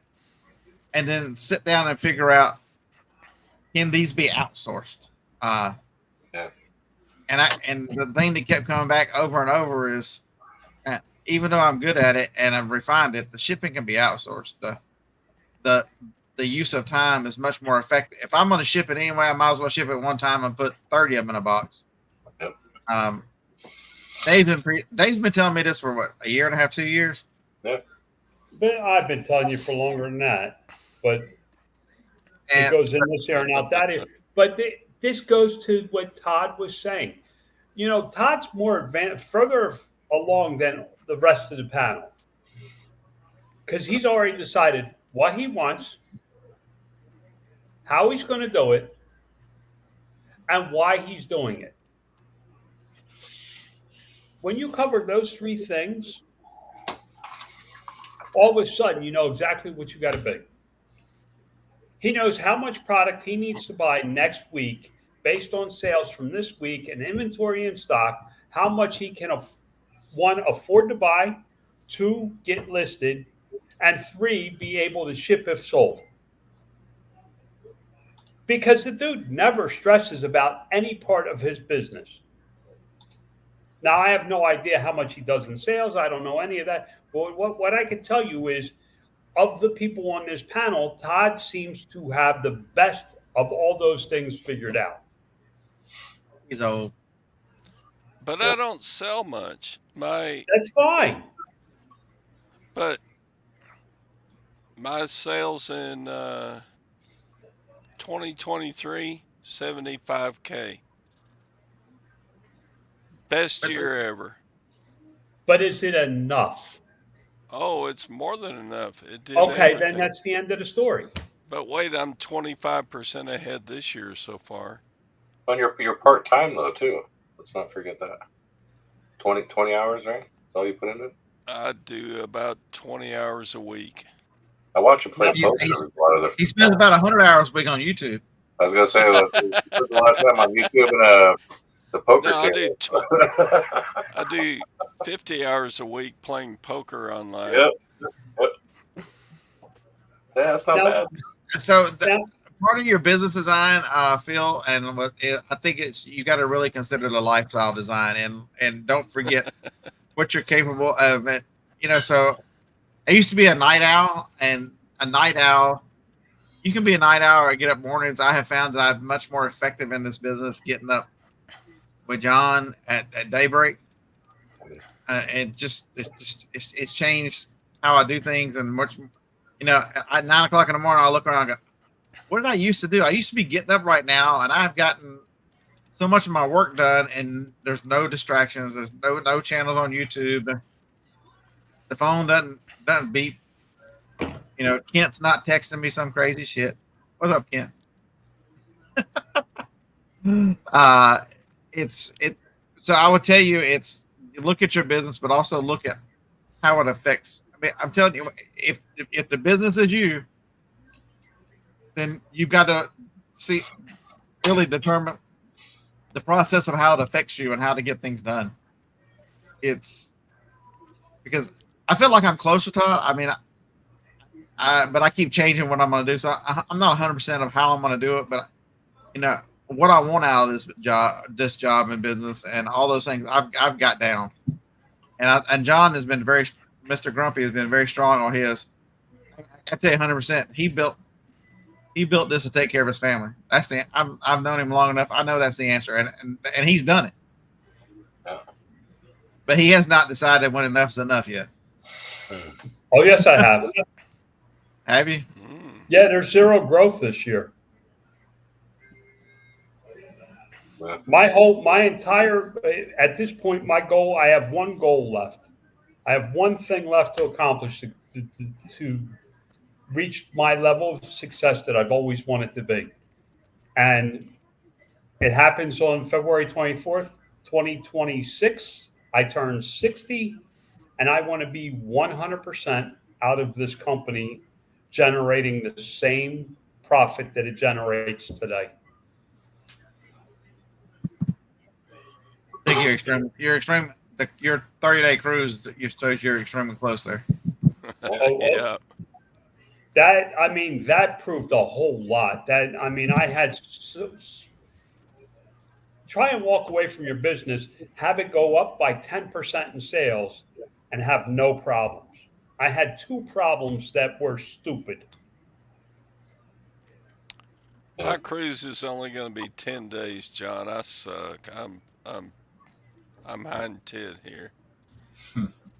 then sit down and figure out, can these be outsourced? Yeah. And the thing that kept coming back over and over is, even though I'm good at it and I've refined it, the shipping can be outsourced. The use of time is much more effective. If I'm going to ship it anyway, I might as well ship it one time and put 30 of them in a box. Yep. Dave's been telling me this for what, a year and a half, 2 years? Yeah. But I've been telling you for longer than that. But it goes in this area and out that area. But this goes to what Todd was saying. Todd's more advanced, further along than the rest of the panel, because he's already decided what he wants, how he's going to do it, and why he's doing it. When you cover those three things, all of a sudden you know exactly what you got to be. He knows how much product he needs to buy next week based on sales from this week and inventory in stock, how much he can, one, afford to buy, two, get listed, and three, be able to ship if sold. Because the dude never stresses about any part of his business. Now, I have no idea how much he does in sales. I don't know any of that. But what I can tell you is, of the people on this panel, Todd seems to have the best of all those things figured out. He's old. But I don't sell much. That's fine. But my sales in 2023, 75K. Best year ever. But is it enough? Oh, it's more than enough. It did. Okay, everything. then that's the end of the story. But wait, I'm 25% ahead this year so far. On your part time though too. Let's not forget that. 20 hours, right? That's all you put into it? I do about 20 hours a week. I watch you play poker. He spends about 100 hours a week on YouTube. I was gonna say the last time on YouTube and the poker table. I do 50 hours a week playing poker online. Yep. Yeah, that's not bad. So part of your business design, Phil, and I think you got to really consider the lifestyle design, and don't forget what you're capable of. And so I used to be a night owl, and a night owl. You can be a night owl or get up mornings. I have found that I'm much more effective in this business getting up with John at daybreak. It's changed how I do things, and much. At 9 o'clock in the morning, I look around and go, what did I used to do? I used to be getting up right now, and I've gotten so much of my work done, and there's no distractions. There's no channels on YouTube. The phone doesn't beep. You know, Kent's not texting me some crazy shit. What's up, Kent? It's it. So I would tell you, it's look at your business, but also look at how it affects. I mean, I'm telling you, if the business is you, then you've got to see really determine the process of how it affects you and how to get things done. It's because I feel like I'm closer to it. I mean, but I keep changing what I'm going to do. So I'm not 100% of how I'm going to do it, but you know what I want out of this job and business and all those things I've got down. And John has been Mr. Grumpy has been very strong on his. I tell you 100%. He built this to take care of his family. That's the I've known him long enough. I know that's the answer, and he's done it. But he has not decided when enough's enough yet. Oh yes, I have. Have you? Yeah, there's zero growth this year. My entire at this point, my goal. I have one goal left. I have one thing left to accomplish to reach my level of success that I've always wanted to be, and it happens on February 24th, 2026. I turn 60, and I want to be 100% out of this company, generating the same profit that it generates today. I think you're extreme. Your 30-day cruise shows you're extremely close there. Yeah. That proved a whole lot. I had try and walk away from your business, have it go up by 10% in sales, and have no problems. I had 2 problems that were stupid. My cruise is only going to be 10 days, John. I suck. I'm hind-tit here.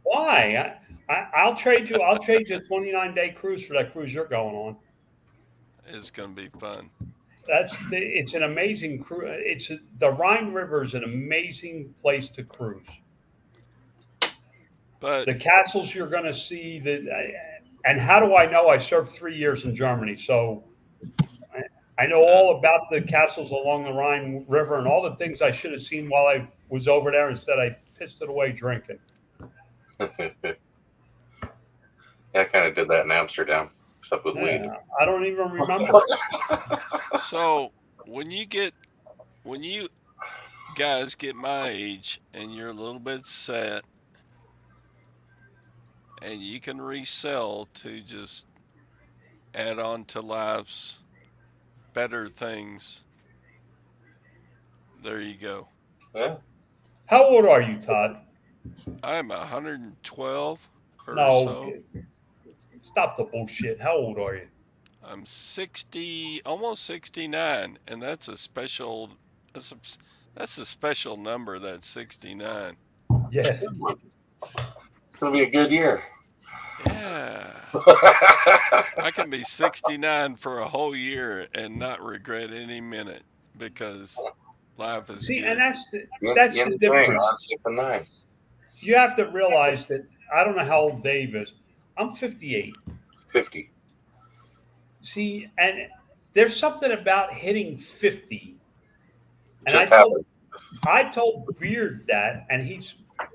Why? I'll trade you. I'll trade you a 29-day cruise for that cruise you're going on. It's going to be fun. It's an amazing cruise. The Rhine River is an amazing place to cruise. But the castles you're going to see and how do I know? I served 3 years in Germany, so I know all about the castles along the Rhine River and all the things I should have seen while I was over there. Instead, I pissed it away drinking. Yeah, I kind of did that in Amsterdam, except with weed. I don't even remember. So when you guys get my age and you're a little bit set and you can resell to just add on to life's better things, there you go. Yeah. How old are you, Todd? I'm 112 or No, so. Stop the bullshit. How old are you? I'm 60, almost 69, and that's a special number. That's 69. Yeah. It's gonna be a good year. Yeah. I can be 69 for a whole year and not regret any minute because life is good. And that's the difference. On 6 and 9. You have to realize that I don't know how old Dave is. I'm 58. 50. See, and there's something about hitting 50. And I told Beard that, and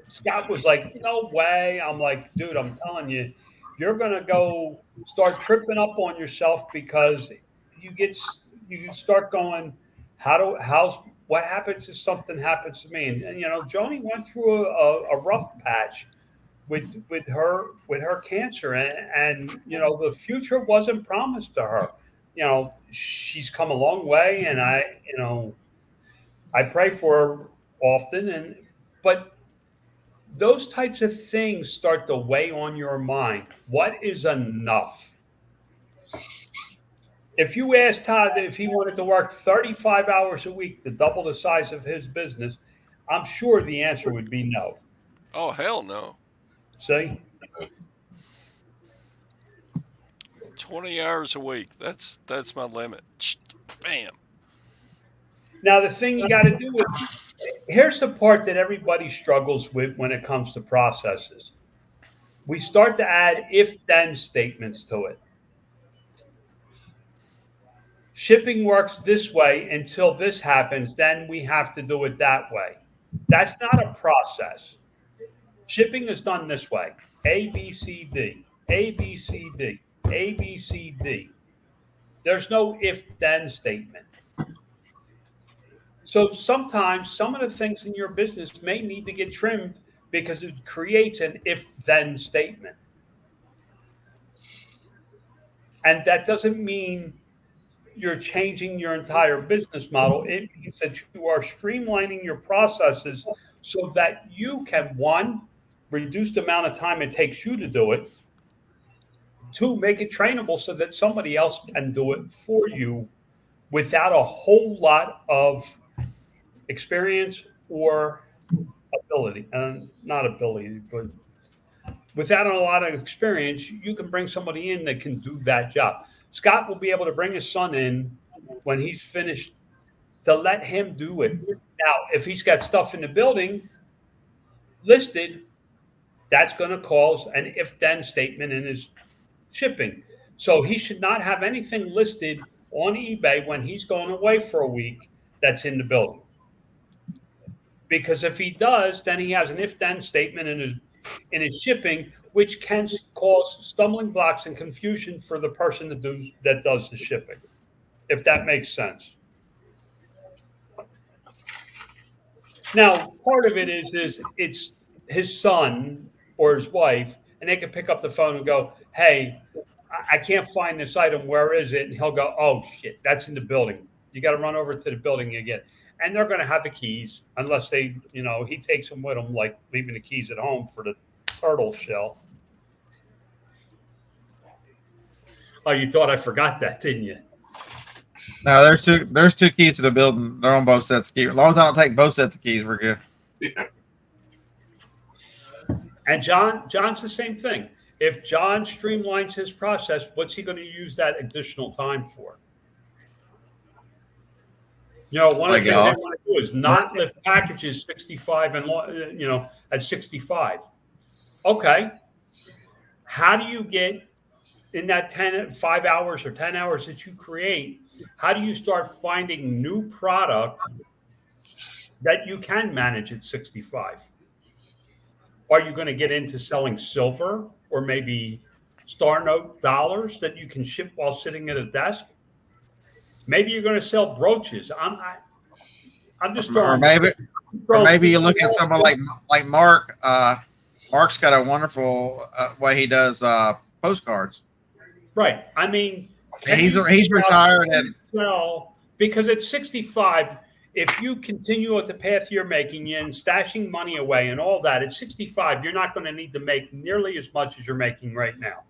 Scott was like, "No way." I'm like, "Dude, I'm telling you, you're gonna go start tripping up on yourself because you start going, what happens if something happens to me?" And Joni went through a rough patch with her cancer, and the future wasn't promised to her. She's come a long way, and I pray for her often, but those types of things start to weigh on your mind. What is enough? If you asked Todd if he wanted to work 35 hours a week to double the size of his business, I'm sure the answer would be no. Oh, hell no. See? 20 hours a week. That's my limit. Bam. Now, the thing you got to do is, here's the part that everybody struggles with when it comes to processes. We start to add if-then statements to it. Shipping works this way until this happens, then we have to do it that way. That's not a process. Shipping is done this way: A, B, C, D, A, B, C, D, A, B, C, D. There's no if-then statement. So sometimes some of the things in your business may need to get trimmed because it creates an if-then statement. And that doesn't mean you're changing your entire business model. It means that you are streamlining your processes so that you can, one, reduce the amount of time it takes you to do it. Two, make it trainable so that somebody else can do it for you without a whole lot of experience or ability. Not ability, but without a lot of experience, you can bring somebody in that can do that job. Scott will be able to bring his son in when he's finished to let him do it. Now, if he's got stuff in the building listed, that's going to cause an if-then statement in his shipping. So he should not have anything listed on eBay when he's going away for a week that's in the building. Because if he does, then he has an if-then statement in his shipping, which can cause stumbling blocks and confusion for the person that does the shipping, if that makes sense. Now, part of it is it's his son or his wife, and they can pick up the phone and go, "Hey, I can't find this item. Where is it?" And he'll go, "Oh shit, that's in the building. You got to run over to the building again." And they're going to have the keys unless he takes them with him, like leaving the keys at home for the turtle shell. Oh, you thought I forgot that, didn't you? No, there's two keys to the building. They're on both sets of keys. As long as I don't take both sets of keys, we're good. Yeah. And John's the same thing. If John streamlines his process, what's he going to use that additional time for? One of the things they want to do is not lift packages 65 and at 65. Okay. How do you get in that 5 hours or 10 hours that you create? How do you start finding new product that you can manage at 65? Are you going to get into selling silver or maybe Star Note dollars that you can ship while sitting at a desk? Maybe you're going to sell brooches. I'm just throwing. Or maybe you look at someone like Mark. Mark's got a wonderful way he does postcards. Right. I mean, he's retired and because at 65, if you continue at the path you're making and stashing money away and all that, at 65, you're not going to need to make nearly as much as you're making right now.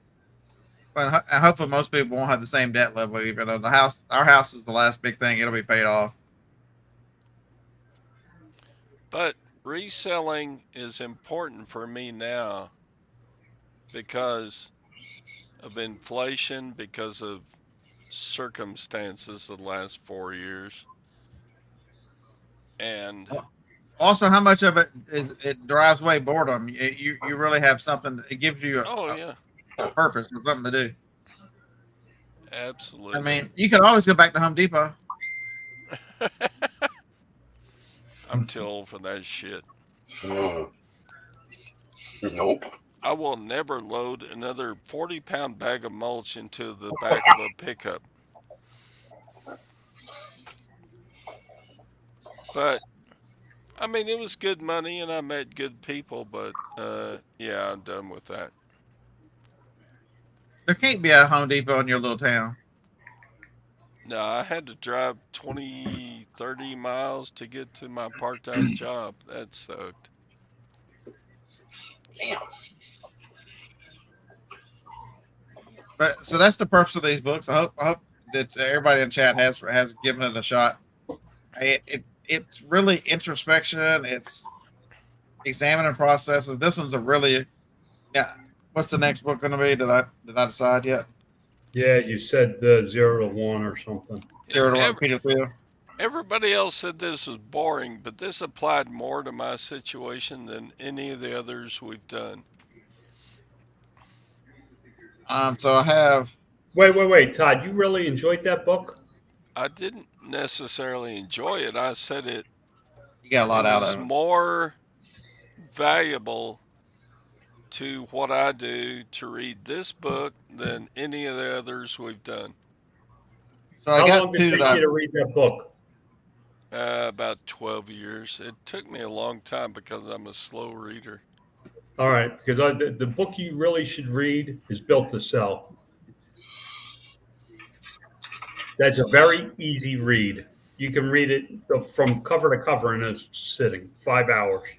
But hopefully most people won't have the same debt level, even though our house is the last big thing. It'll be paid off. But reselling is important for me now because of inflation, because of circumstances the last 4 years. And also, how much of it drives away boredom? You really have something. It gives you a purpose and something to do. Absolutely. I mean, you can always go back to Home Depot. I'm too old for that shit. Nope. I will never load another 40-pound bag of mulch into the back of a pickup. But, I mean, it was good money and I met good people, but, yeah, I'm done with that. There can't be a Home Depot in your little town. No, I had to drive 20, 30 miles to get to my part-time job. That sucked. Damn. But so that's the purpose of these books. I hope that everybody in chat has given it a shot. It's really introspection. It's examining processes. This one's a really What's the next book going to be? Did I decide yet? Yeah, you said 0 to 1 or something. 0 to 1, Peter Thiel. Everybody else said this was boring, but this applied more to my situation than any of the others we've done. So I have. Wait, Todd. You really enjoyed that book? I didn't necessarily enjoy it. I said it You got a lot out was of it. more valuable to what I do to read this book than any of the others we've done. So I How got long did two it take that you to read that book? About 12 years. It took me a long time because I'm a slow reader. All right, because the book you really should read is Built to Sell. That's a very easy read. You can read it from cover to cover in a sitting, 5 hours.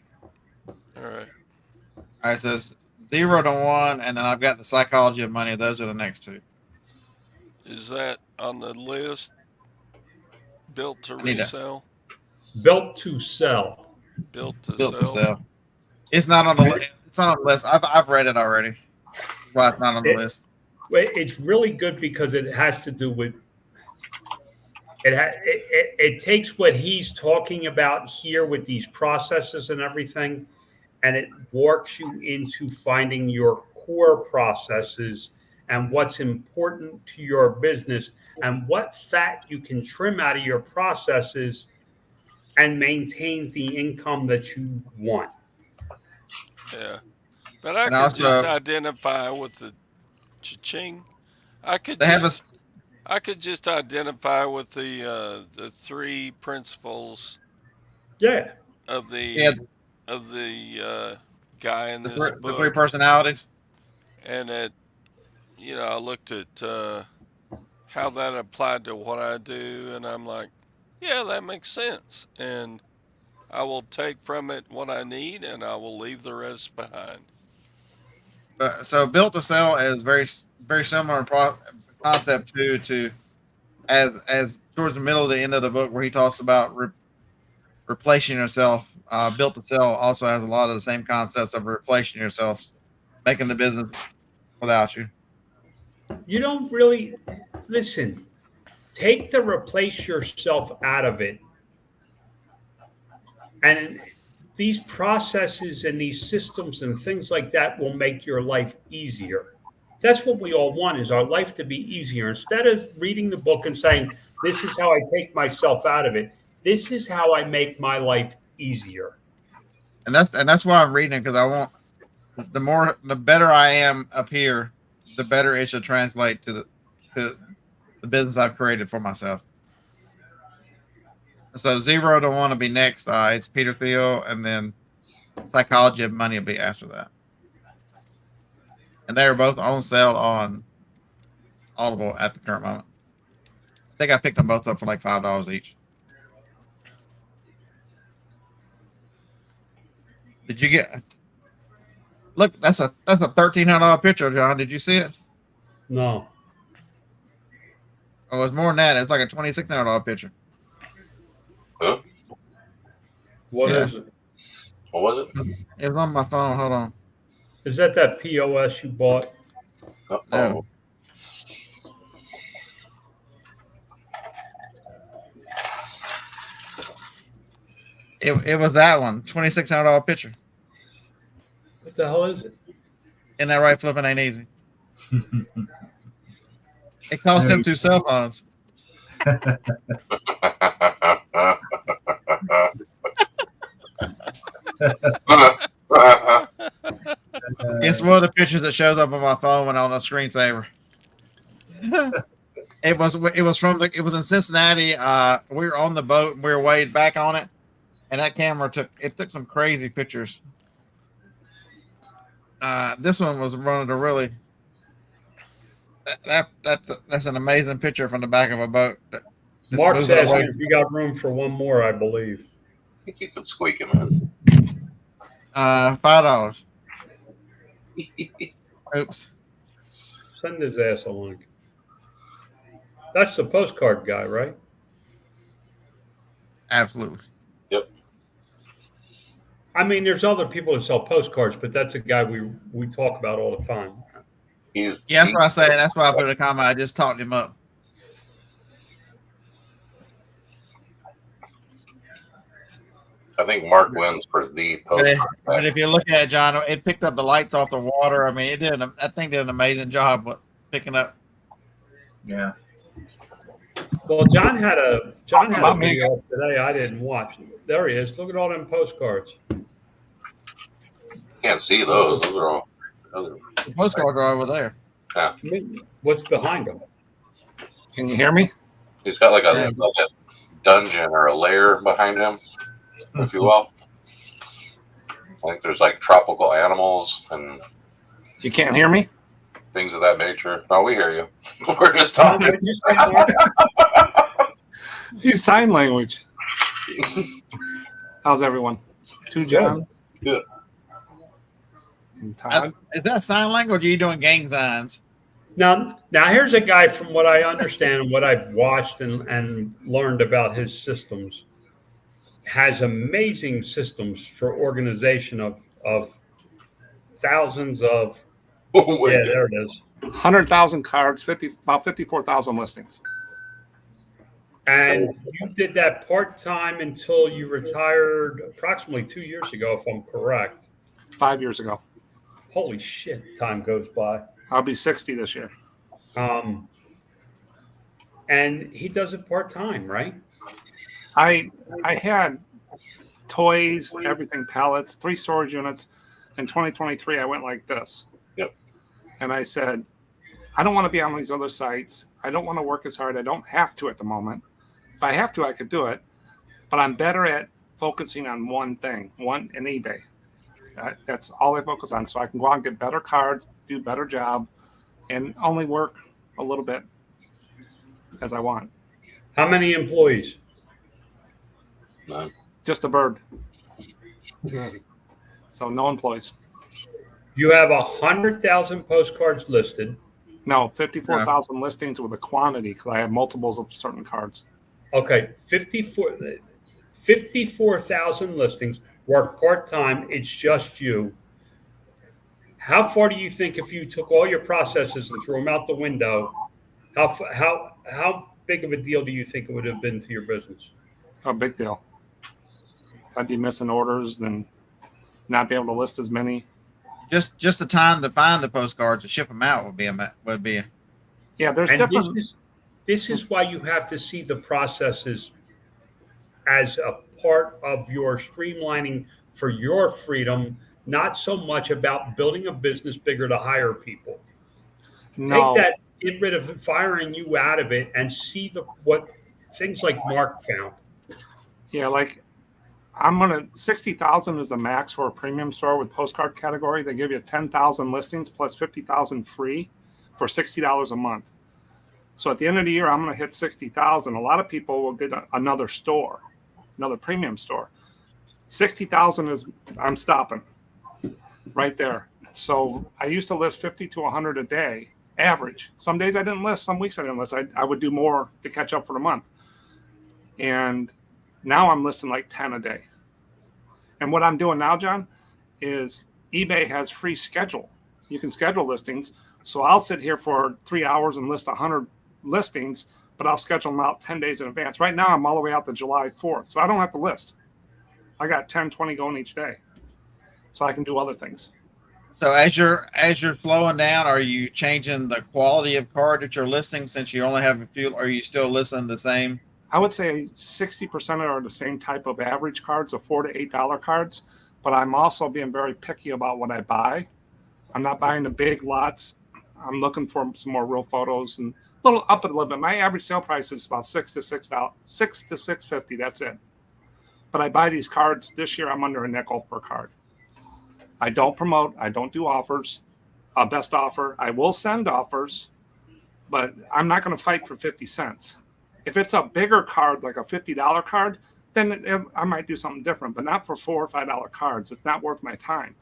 All right. All right, so it's 0 to 1, and then I've got the Psychology of Money. Those are the next two. Is that on the list? Built to I need to- resell? Built to Sell. Built to Built to sell? Sell. It's not on the list. It's not on the list. I've read it already. That's why it's not on the list. It's really good because it has to do with it takes what he's talking about here with these processes and everything, and it works you into finding your core processes and what's important to your business and what fat you can trim out of your processes and maintain the income that you want. Yeah. But I And could just also- identify with the cha-ching. I could They have just I could just identify with the 3 principles Yeah. of the Yeah. guy in this the book. 3 personalities. And I looked at how that applied to what I do, and I'm like, yeah, that makes sense. And I will take from it what I need, and I will leave the rest behind. So Built to Sell is very similar concept to as towards the middle of the end of the book where he talks about replacing yourself. Built to Sell also has a lot of the same concepts of replacing yourself, making the business without you. You don't really listen. Take the replace yourself out of it. And these processes and these systems and things like that will make your life easier. That's what we all want, is our life to be easier. Instead of reading the book and saying, this is how I take myself out of it, this is how I make my life easier. And that's why I'm reading it, because I want the better I am up here, the better it should translate to the business I've created for myself. So 0 to 1 will be next. It's Peter Thiel, and then Psychology of Money will be after that. And they are both on sale on Audible at the current moment. I think I picked them both up for like $5 each. Did you get? Look, that's a $1,300 picture, John. Did you see it? No. Oh, it's more than that. It's like a $2,600 picture. Huh? What Yeah. is it? What was it? It was on my phone. Hold on. Is that POS you bought? Oh, No. It was that one. $2,600 picture. What the hell is it? Isn't that right? Flipping ain't easy. It cost him 2 cell phones. It's one of the pictures that shows up on my phone when I'm on a screensaver. It was in Cincinnati. We were on the boat and we were way back on it, and that camera took some crazy pictures. This one was one of the really that's an amazing picture from the back of a boat. Mark's asking if you got room for one more, I believe. I think you could squeak him in. $5. Oops. Send his ass a link. That's the postcard guy, right? Absolutely. Yep. I mean, there's other people that sell postcards, but that's a guy we talk about all the time. That's what I say. That's why I put a comment. I just talked him up. I think Mark wins for the But if you look at it, John, it picked up the lights off the water. I mean, that thing did an amazing job with picking up. Yeah. Well, John had a About me. video up today I didn't watch. There he is. Look at all them postcards. Can't see those. Those are all other. The postcards are over there. What's behind them? Can you hear me? He's got like a dungeon or a lair behind him, if you will. I think there's like tropical animals and You can't hear me? things of that nature. No, we hear you. We're just talking. Use sign language. How's everyone? Two Johns. Good. And Todd. Is that sign language? Or are you doing gang signs? Now here's a guy from what I understand and what I've watched and learned about his systems. Has amazing systems for organization of thousands of. Yeah, there it is. 100,000 cards, about 54,000 listings. And you did that part-time until you retired approximately 2 years ago, if I'm correct. 5 years ago. Holy shit, time goes by. I'll be 60 this year. And he does it part-time, right? I had toys, everything, pallets, 3 storage units. In 2023, I went like this. Yep. And I said, I don't want to be on these other sites. I don't want to work as hard. I don't have to at the moment. If I have to, I could do it. But I'm better at focusing on one thing, in eBay. That's all I focus on. So I can go out and get better cards, do a better job, and only work a little bit as I want. How many employees? None. Just a bird. So no employees. You have 100,000 postcards listed. No, 54,000 listings with a quantity because I have multiples of certain cards. Okay, 54,000 listings, work part-time, it's just you. How far do you think if you took all your processes and threw them out the window, how big of a deal do you think it would have been to your business? A big deal. I'd be missing orders and not be able to list as many. Just the time to find the postcards to ship them out would be Yeah, there's And different. this is why you have to see the processes as a part of your streamlining for your freedom, not so much about building a business bigger to hire people. No. Take that, get rid of it, firing you out of it, and see what things like Mark found. Yeah, like 60,000 is the max for a premium store with postcard category. They give you 10,000 listings plus 50,000 free for $60 a month. So at the end of the year, I'm going to hit 60,000. A lot of people will get another store, another premium store. 60,000 is, I'm stopping right there. So I used to list 50 to 100 a day, average. Some days I didn't list, some weeks I didn't list. I would do more to catch up for the month. And now I'm listing like 10 a day. And what I'm doing now, John, is eBay has free schedule. You can schedule listings. So I'll sit here for 3 hours and list 100 listings, but I'll schedule them out 10 days in advance. Right now, I'm all the way out to July 4th. So I don't have to list. I got 10, 20 going each day. So I can do other things. So as you're flowing down, are you changing the quality of card that you're listing since you only have a few? Or are you still listing the same? I would say 60% are the same type of average cards, of $4 to $8 cards. But I'm also being very picky about what I buy. I'm not buying the big lots. I'm looking for some more real photos and a little up it a little bit. My average sale price is about $6 to $6.50. That's it. But I buy these cards. This year, I'm under a nickel per card. I don't promote. I don't do offers. Best offer. I will send offers, but I'm not going to fight for 50 cents. If it's a bigger card, like a $50 card, then I might do something different, but not for $4 or $5 cards. It's not worth my time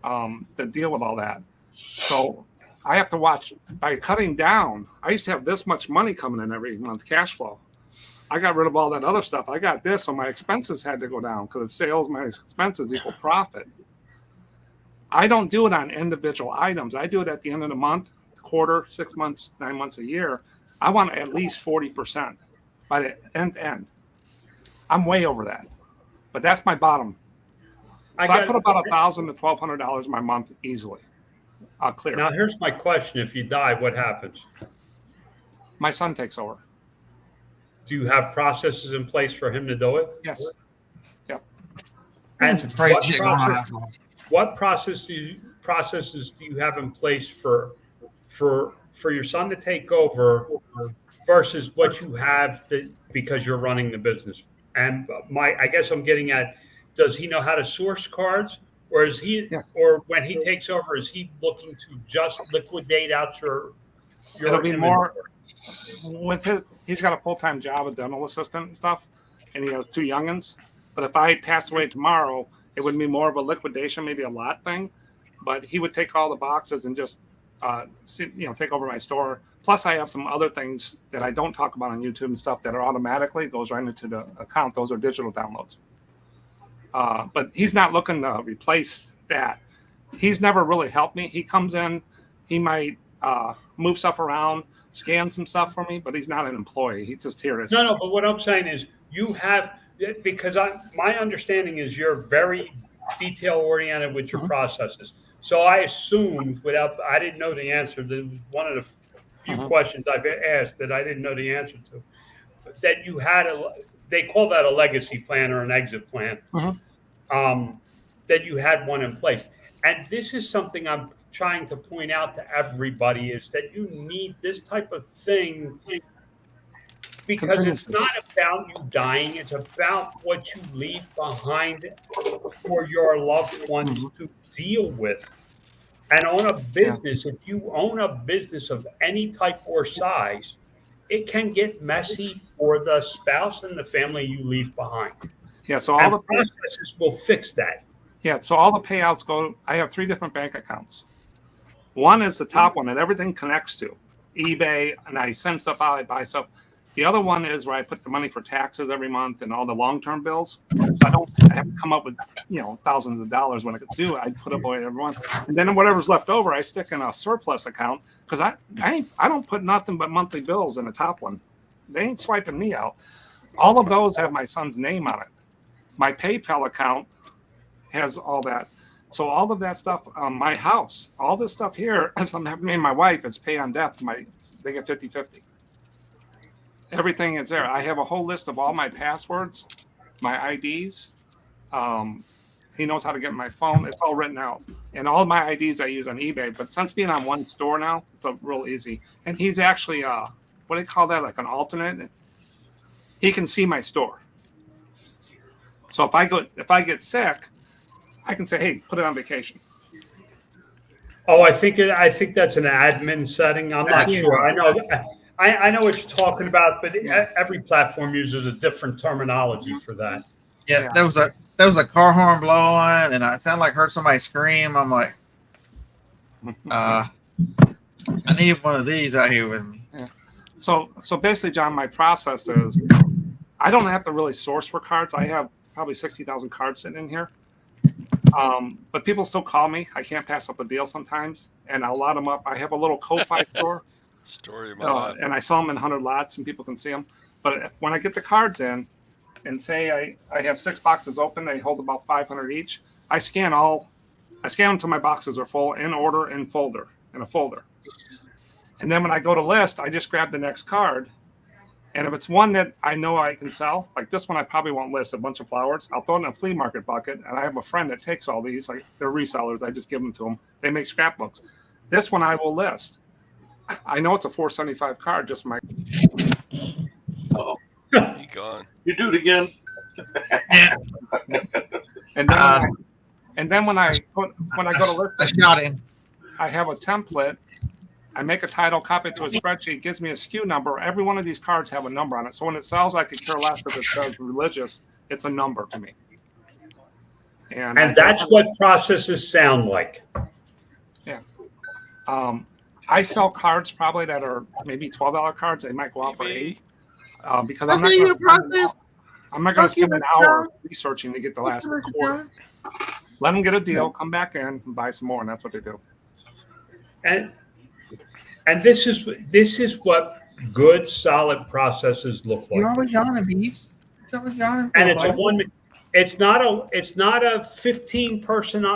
to deal with all that. So I have to watch by cutting down. I used to have this much money coming in every month, cash flow. I got rid of all that other stuff. I got this, so my expenses had to go down because sales minus expenses equal profit. I don't do it on individual items. I do it at the end of the month, quarter, 6 months, 9 months, a year. I want at least 40% by the end. I'm way over that. But that's my bottom. I So I put about $1,000 to $1,200 a month easily. I'll clear. Now, here's my question. If you die, what happens? My son takes over. Do you have processes in place for him to do it? Yes. Yep. And It's crazy shit going on. what processes do you have in place for your son to take over versus what you have because you're running the business? And I guess I'm getting at, does he know how to source cards, or is he, or when he takes over, is he looking to just liquidate out your It'll be more with he's got a full-time job, a dental assistant and stuff, and he has 2 youngins. But if I passed away tomorrow, it would be more of a liquidation, maybe a lot thing. But he would take all the boxes and just, take over my store. Plus, I have some other things that I don't talk about on YouTube and stuff that are automatically goes right into the account. Those are digital downloads. But he's not looking to replace that. He's never really helped me. He comes in, he might move stuff around, scan some stuff for me, but he's not an employee. He's just here. No, but what I'm saying is you have, because my understanding is you're very detail oriented with your processes. So I assumed I didn't know the answer. This was one of the few questions I've asked that I didn't know the answer to. That you had they call that a legacy plan or an exit plan. That you had one in place. And this is something I'm trying to point out to everybody, is that you need this type of thing, because it's not about you dying. It's about what you leave behind for your loved ones to deal with. And on a business, if you own a business of any type or size, it can get messy for the spouse and the family you leave behind. Yeah, so all the processes will fix that. Yeah, so all the payouts go. I have 3 different bank accounts. One is the top one that everything connects to, eBay, and I send stuff out, I buy stuff. The other one is where I put the money for taxes every month and all the long-term bills. So I have to come up with, thousands of dollars when it gets due. I put up away every month, and then whatever's left over, I stick in a surplus account, because I don't put nothing but monthly bills in the top one. They ain't swiping me out. All of those have my son's name on it. My PayPal account has all that. So all of that stuff, my house, all this stuff here, me and my wife, is pay on death. They get 50-50. Everything is there. I have a whole list of all my passwords, my IDs. He knows how to get my phone. It's all written out. And all my IDs I use on eBay. But since being on one store now, it's real easy. And he's actually, what do they call that? Like an alternate. He can see my store. So if I get sick, I can say, hey, put it on vacation. Oh, I think that's an admin setting. I'm not sure. I know what you're talking about, but every platform uses a different terminology for that. Yeah, there was a car horn blowing, and it sounded like I heard somebody scream. I'm like, I need one of these out here with me. Yeah. So basically, John, my process is I don't have to really source for cards. I have probably 60,000 cards sitting in here. But people still call me. I can't pass up a deal sometimes, and I'll lot them up. I have a little Ko-Fi store. Story of my life. And I sell them in 100 lots, and people can see them. But when I get the cards in, and say I have 6 boxes open, they hold about 500 each. I scan them until my boxes are full, in order, in a folder. And then when I go to list, I just grab the next card. And if it's one that I know I can sell, like this one, I probably won't list, a bunch of flowers. I'll throw it in a flea market bucket. And I have a friend that takes all these, like they're resellers. I just give them to them. They make scrapbooks. This one I will list. I know it's a $4.75 card, just my. Oh, you gone? You do it again. Yeah. And then when I go to list, I have a template. I make a title, copy it to a spreadsheet, it gives me a SKU number. Every one of these cards have a number on it. So when it sells, I could care less if it says religious. It's a number to me. And that's what processes sound like. Yeah. I sell cards probably that are maybe $12 cards. They might go out for $8. Because I'm not going to spend an hour researching to get the last quarter. Let them get a deal, come back in, and buy some more, and that's what they do. And this is what good, solid processes look like. You always yawning, Beebs. And it's a It's not a 15-person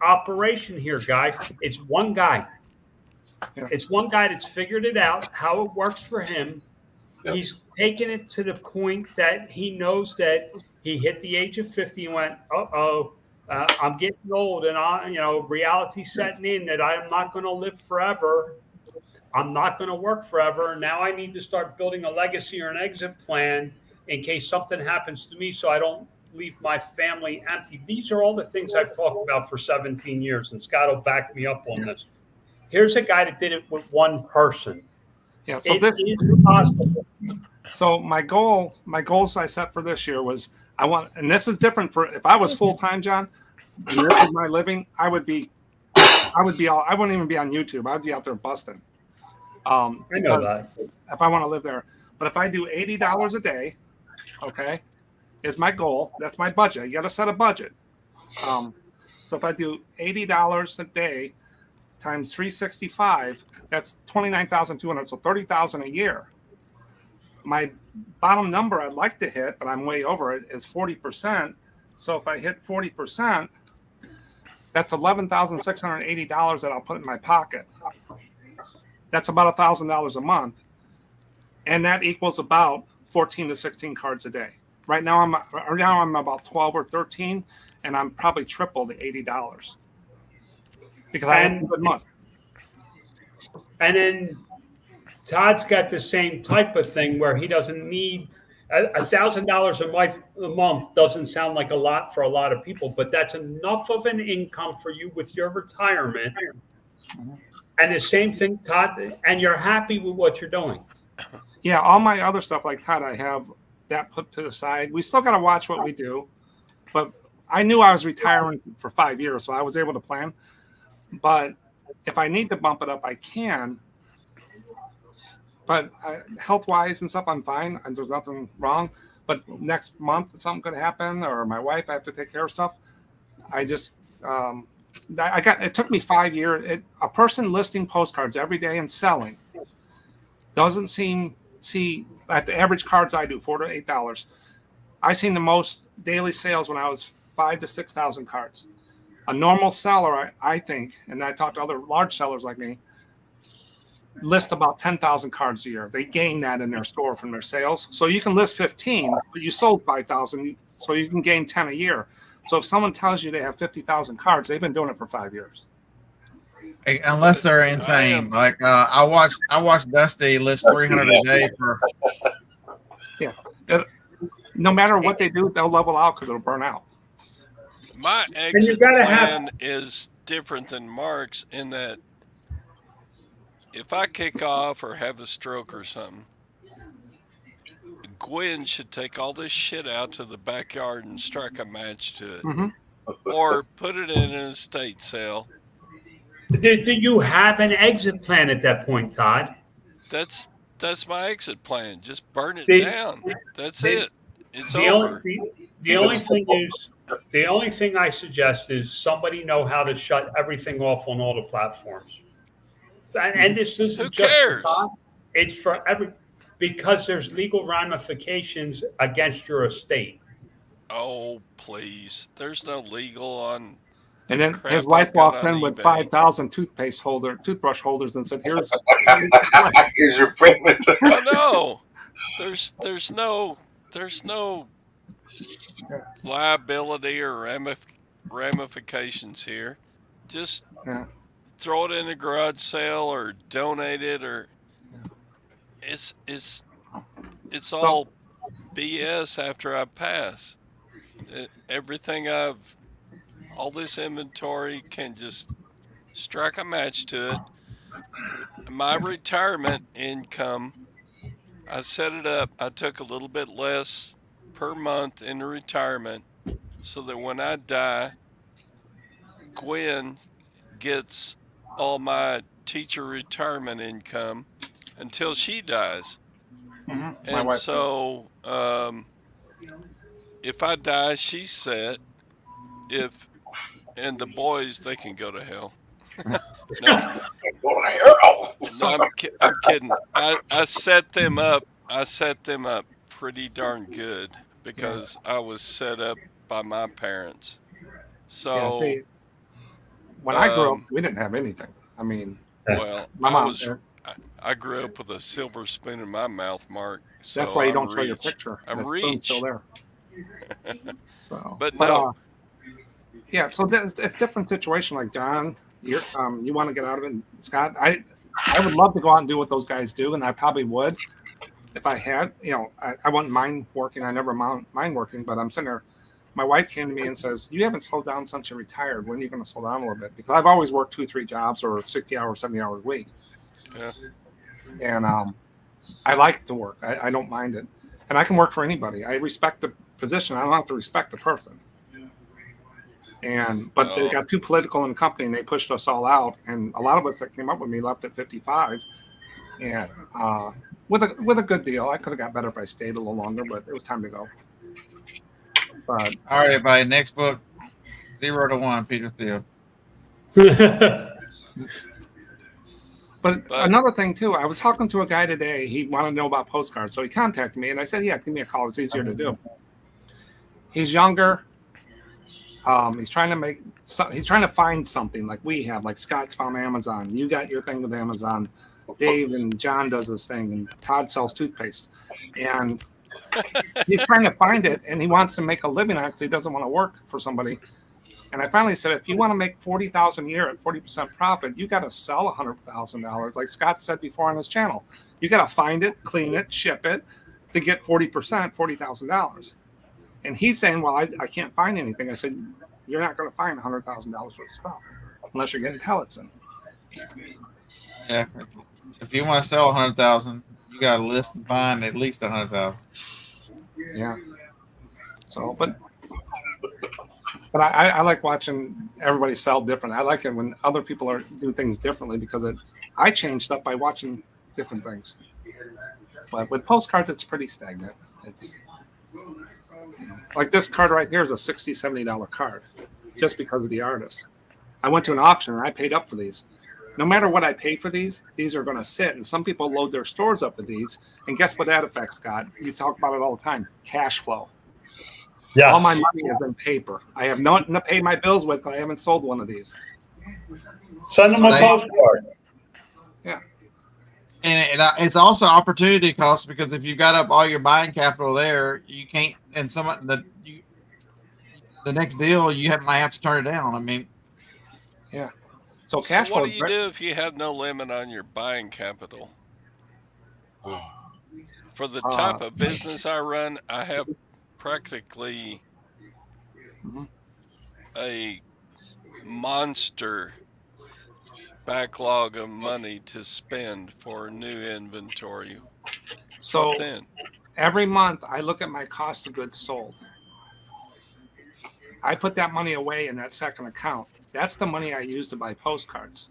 operation here, guys. It's one guy. Yeah. It's one guy that's figured it out, how it works for him. Yep. He's taken it to the point that he knows that he hit the age of 50 and went, I'm getting old, and reality setting in that I'm not going to live forever. I'm not going to work forever. Now I need to start building a legacy or an exit plan in case something happens to me, so I don't leave my family empty. These are all the things I've talked about for 17 years, and Scott will back me up on this. Here's a guy that did it with one person. Yeah. So It is possible. So my goals I set for this year was and this is different for if I was full time, John, and this is my living, I wouldn't even be on YouTube. I'd be out there busting. I know that. If I want to live there. But if I do $80 a day, okay, is my goal. That's my budget. You got to set a budget. So if I do $80 a day times 365, that's 29,200. So 30,000 a year. My bottom number I'd like to hit, but I'm way over it, is 40%. So if I hit 40%, that's $11,680 that I'll put in my pocket. That's about $1,000 a month. And that equals about 14 to 16 cards a day. Right now I'm about 12 or 13, and I'm probably triple the $80 because I had a good month. And then Todd's got the same type of thing where he doesn't need $1,000 a month. Doesn't sound like a lot for a lot of people, but that's enough of an income for you with your retirement. And the same thing, Todd, and you're happy with what you're doing. Yeah, all my other stuff like Todd, I have that put to the side. We still got to watch what we do, but I knew I was retiring for 5 years, so I was able to plan. But if I need to bump it up, I can. But health-wise and stuff, I'm fine, and there's nothing wrong. But next month, something could happen, or my wife, I have to take care of stuff. I just, it took me 5 years. A person listing postcards every day and selling doesn't see at the average cards I do, $4 to $8. I seen the most daily sales when I was 5,000 to 6,000 cards. A normal seller, I think, and I talked to other large sellers like me, list about 10,000 cards a year. They gain that in their store from their sales. So you can list 15, but you sold 5,000, so you can gain 10 a year. So if someone tells you they have 50,000 cards, they've been doing it for 5 years. Unless they're insane. Like I watched Dusty list 300 a day for. Yeah. No matter what they do, they'll level out because it'll burn out. My exit plan is different than Mark's in that if I kick off or have a stroke or something, Gwen should take all this shit out to the backyard and strike a match to it. Mm-hmm. Or put it in an estate sale. Do you have an exit plan at that point, Todd? That's my exit plan. Just burn it down. That's it. It's over. The only thing I suggest is somebody know how to shut everything off on all the platforms. And this isn't Who just cares? for Todd. It's for because there's legal ramifications against your estate. Oh, please. There's no legal on. And then his wife walked in with 5,000 toothbrush holders and said, "Here's your payment." I know. There's no liability or ramifications here. Just throw it in a garage sale or donate it, or it's all BS after I pass. All this inventory can just strike a match to it. My retirement income, I set it up. I took a little bit less per month in retirement so that when I die, Gwen gets all my teacher retirement income until she dies. Mm-hmm. And so if I die, she's set. And the boys, they can go to hell. No, I'm kidding. I set them up. pretty darn good because I was set up by my parents. Yeah, So, see, when I grew up, um, we didn't have anything. I mean, well, my mom. I grew up with a silver spoon in my mouth, Mark. That's So why you I'm don't show your reach. picture. I'm That spoon's still reach. there. So, But no, yeah. So it's different situation. Like John, you want to get out of it. And Scott, I would love to go out and do what those guys do, and I probably would if I had. I wouldn't mind working. I never mind working, but I'm sitting there. My wife came to me and says, "You haven't slowed down since you retired. When are you going to slow down a little bit?" Because I've always worked 2-3 jobs or 60 hours, 70 hours a week. yeah. And I like to work. I don't mind it, and I can work for anybody. I respect the position. I don't have to respect the person. But they got too political in the company, and they pushed us all out. And a lot of us that came up with me left at 55, and with a good deal. I could have got better if I stayed a little longer, but it was time to go. But All right, everybody. Next book, 0 to 1, Peter Thiel. But another thing too, I was talking to a guy today. He wanted to know about postcards, so he contacted me, and I said, "Yeah, give me a call. It's easier to do." He's younger. He's trying to find something like we have, like Scott's found Amazon. You got your thing with Amazon. Dave and John does his thing, and Todd sells toothpaste, and he's trying to find it, and he wants to make a living on it because he doesn't want to work for somebody. And I finally said, if you want to make $40,000 a year at 40% profit, you got to sell $100,000, like Scott said before on his channel. You got to find it, clean it, ship it to get 40%, $40,000. And he's saying, well, I can't find anything. I said, you're not going to find $100,000 worth of stuff unless you're getting pellets in. Yeah. If you want to sell 100,000, you got to list and find at least 100,000. Yeah. So, but I like watching everybody sell different. I like it when other people do things differently because I change stuff by watching different things. But with postcards, it's pretty stagnant. It's like this card right here is a $60, $70 card just because of the artist. I went to an auction and I paid up for these. No matter what I pay for these are going to sit. And some people load their stores up with these. And guess what that affects, Scott? You talk about it all the time. Cash flow. Yeah. All my money is in paper. I have nothing to pay my bills with. I haven't sold one of these. Send them a postcard. Yeah. And it's also opportunity cost because if you got up all your buying capital there, you can't. And the next deal might have to turn it down. I mean, yeah. So cash flow. What do you do if you have no limit on your buying capital? For the type of business I run, I have practically a monster backlog of money to spend for new inventory. So every month I look at my cost of goods sold. I put that money away in that second account. That's the money I use to buy postcards.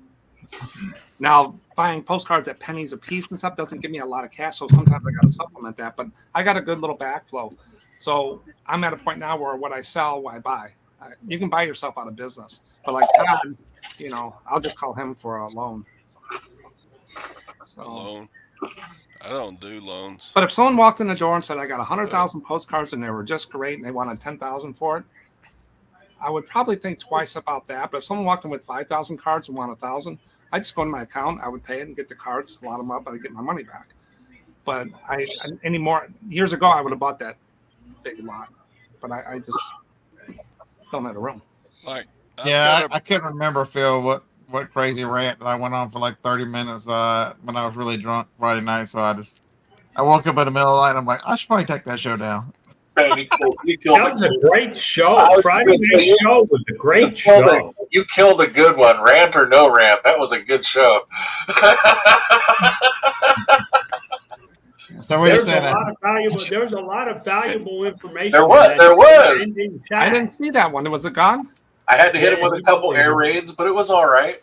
Now, buying postcards at pennies a piece and stuff doesn't give me a lot of cash, so sometimes I got to supplement that. But I got a good little backflow. So I'm at a point now where what I sell, I buy. You can buy yourself out of business. But like Todd, I'll just call him for a loan. A loan? I don't do loans. But if someone walked in the door and said, I got 100,000 postcards and they were just great and they wanted 10,000 for it, I would probably think twice about that. But if someone walked in with 5,000 cards and wanted 1,000, I'd just go to my account. I would pay it and get the cards, lot them up, and I'd get my money back. But years ago, I would have bought that big lot. But I just don't have the room. I couldn't remember, Phil, what crazy rant that I went on for like 30 minutes when I was really drunk Friday night. So I woke up in the middle of the night and I'm like, I should probably take that show down. That was a great show. Friday night show was a great show. You killed a good one. Rant or no rant. That was a good show. So what are you saying? There's a lot of valuable information. There was. I didn't see that one. Was it gone? I had to hit it with a couple air raids, but it was all right.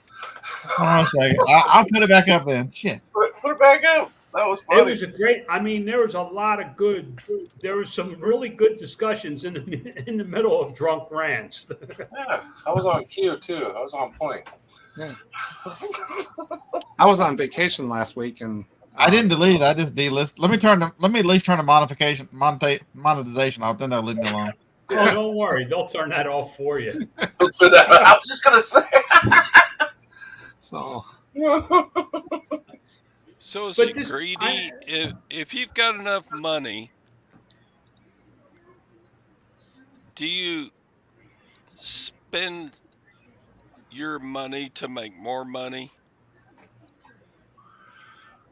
Hold on a second. I'll put it back up then. Shit. Put it back up. That was funny. It was there was a lot of there was some really good discussions in the middle of drunk rants. Yeah, I was on cue too. I was on point. Yeah. I was on vacation last week and I didn't delete it. I just delisted. Let me at least turn the monetization off. Then they'll leave me alone. Oh, don't worry. They'll turn that off for you. I was just gonna say. So So is But it this- greedy? If you've got enough money, do you spend your money to make more money?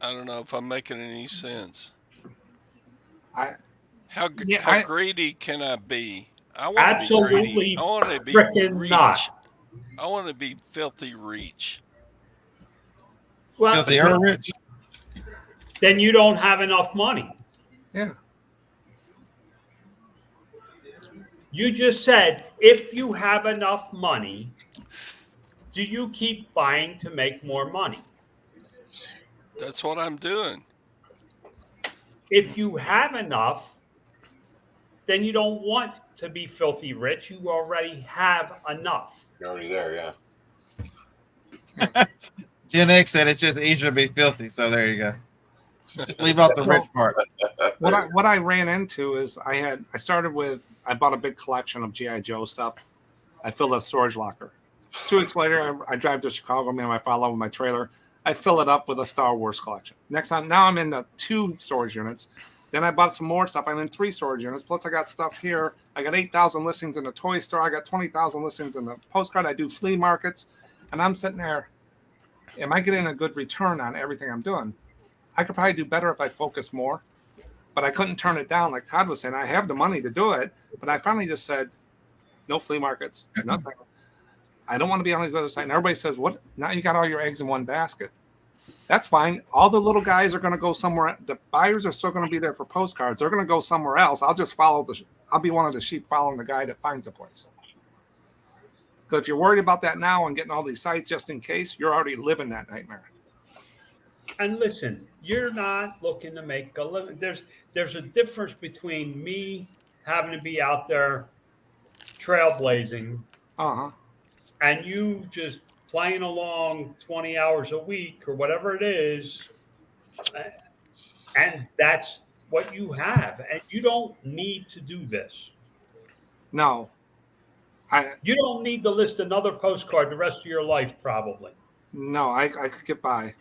I don't know if I'm making any sense. How greedy can I be? I want to be greedy. Absolutely I want to be frickin' reach. not. I want to be filthy reach. Well, They are rich. then you don't have enough money. yeah, You just said, if you have enough money, do you keep buying to make more money? That's what I'm doing. If you have enough, then you don't want to be filthy rich. You already have enough. You're already there, yeah. Gen X said it's just easier to be filthy. So there you go. Just leave off the rich part. what I ran into is I bought a big collection of GI Joe stuff. I filled a storage locker. 2 weeks later, I drive to Chicago. Me and my father with my trailer. I fill it up with a Star Wars collection. Next time, now I'm in the 2 storage units. Then I bought some more stuff. I'm in 3 storage units. Plus, I got stuff here. I got 8,000 listings in the toy store. I got 20,000 listings in the postcard. I do flea markets, and I'm sitting there. Am I getting a good return on everything I'm doing? I could probably do better if I focus more, but I couldn't turn it down. Like Todd was saying, I have the money to do it, but I finally just said, no flea markets, nothing. I don't want to be on these other sites. And everybody says, what? Now you got all your eggs in one basket. That's fine. All the little guys are going to go somewhere. The buyers are still going to be there for postcards. They're going to go somewhere else. I'll just I'll be one of the sheep following the guy that finds the place. Because if you're worried about that now and getting all these sites just in case, you're already living that nightmare. And listen, you're not looking to make a living. There's a difference between me having to be out there trailblazing and you just playing along 20 hours a week or whatever it is. And that's what you have. And you don't need to do this. No. You don't need to list another postcard the rest of your life, probably. No, I could get by.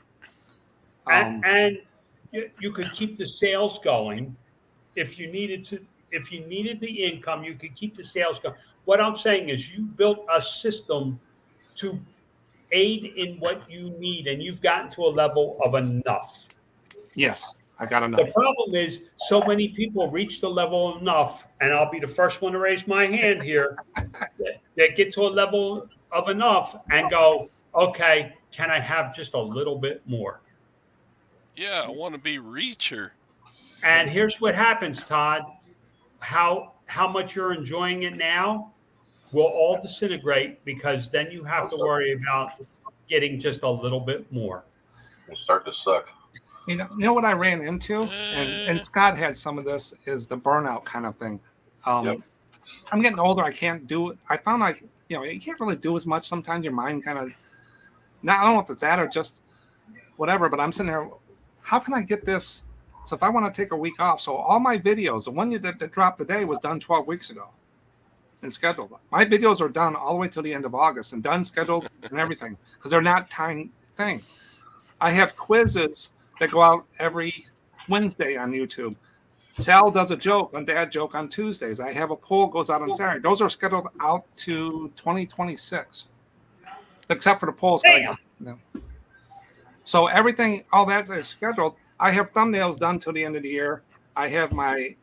And you could keep the sales going if you needed to. If you needed the income, you could keep the sales going. What I'm saying is you built a system to aid in what you need, and you've gotten to a level of enough. Yes, I got enough. The problem is so many people reach the level of enough, and I'll be the first one to raise my hand here, that get to a level of enough and go, okay, can I have just a little bit more? Yeah, I want to be reacher. And here's what happens, Todd. How much you're enjoying it now will all disintegrate because then you have to worry about getting just a little bit more. We'll start to suck. You know what I ran into, and Scott had some of this, is the burnout kind of thing. Yep. I'm getting older. I can't do it. I found you can't really do as much. Sometimes your mind kind of, I don't know if it's that or just whatever, but I'm sitting there, how can I get this? So if I want to take a week off, so all my videos, the one that dropped today was done 12 weeks ago and scheduled. My videos are done all the way till the end of August and done, scheduled, and everything because they're not time thing. I have quizzes that go out every Wednesday on YouTube. Sal does a dad joke on Tuesdays. I have a poll goes out on Saturday. Those are scheduled out to 2026, except for the polls. So everything, all that is scheduled. I have thumbnails done till the end of the year. I have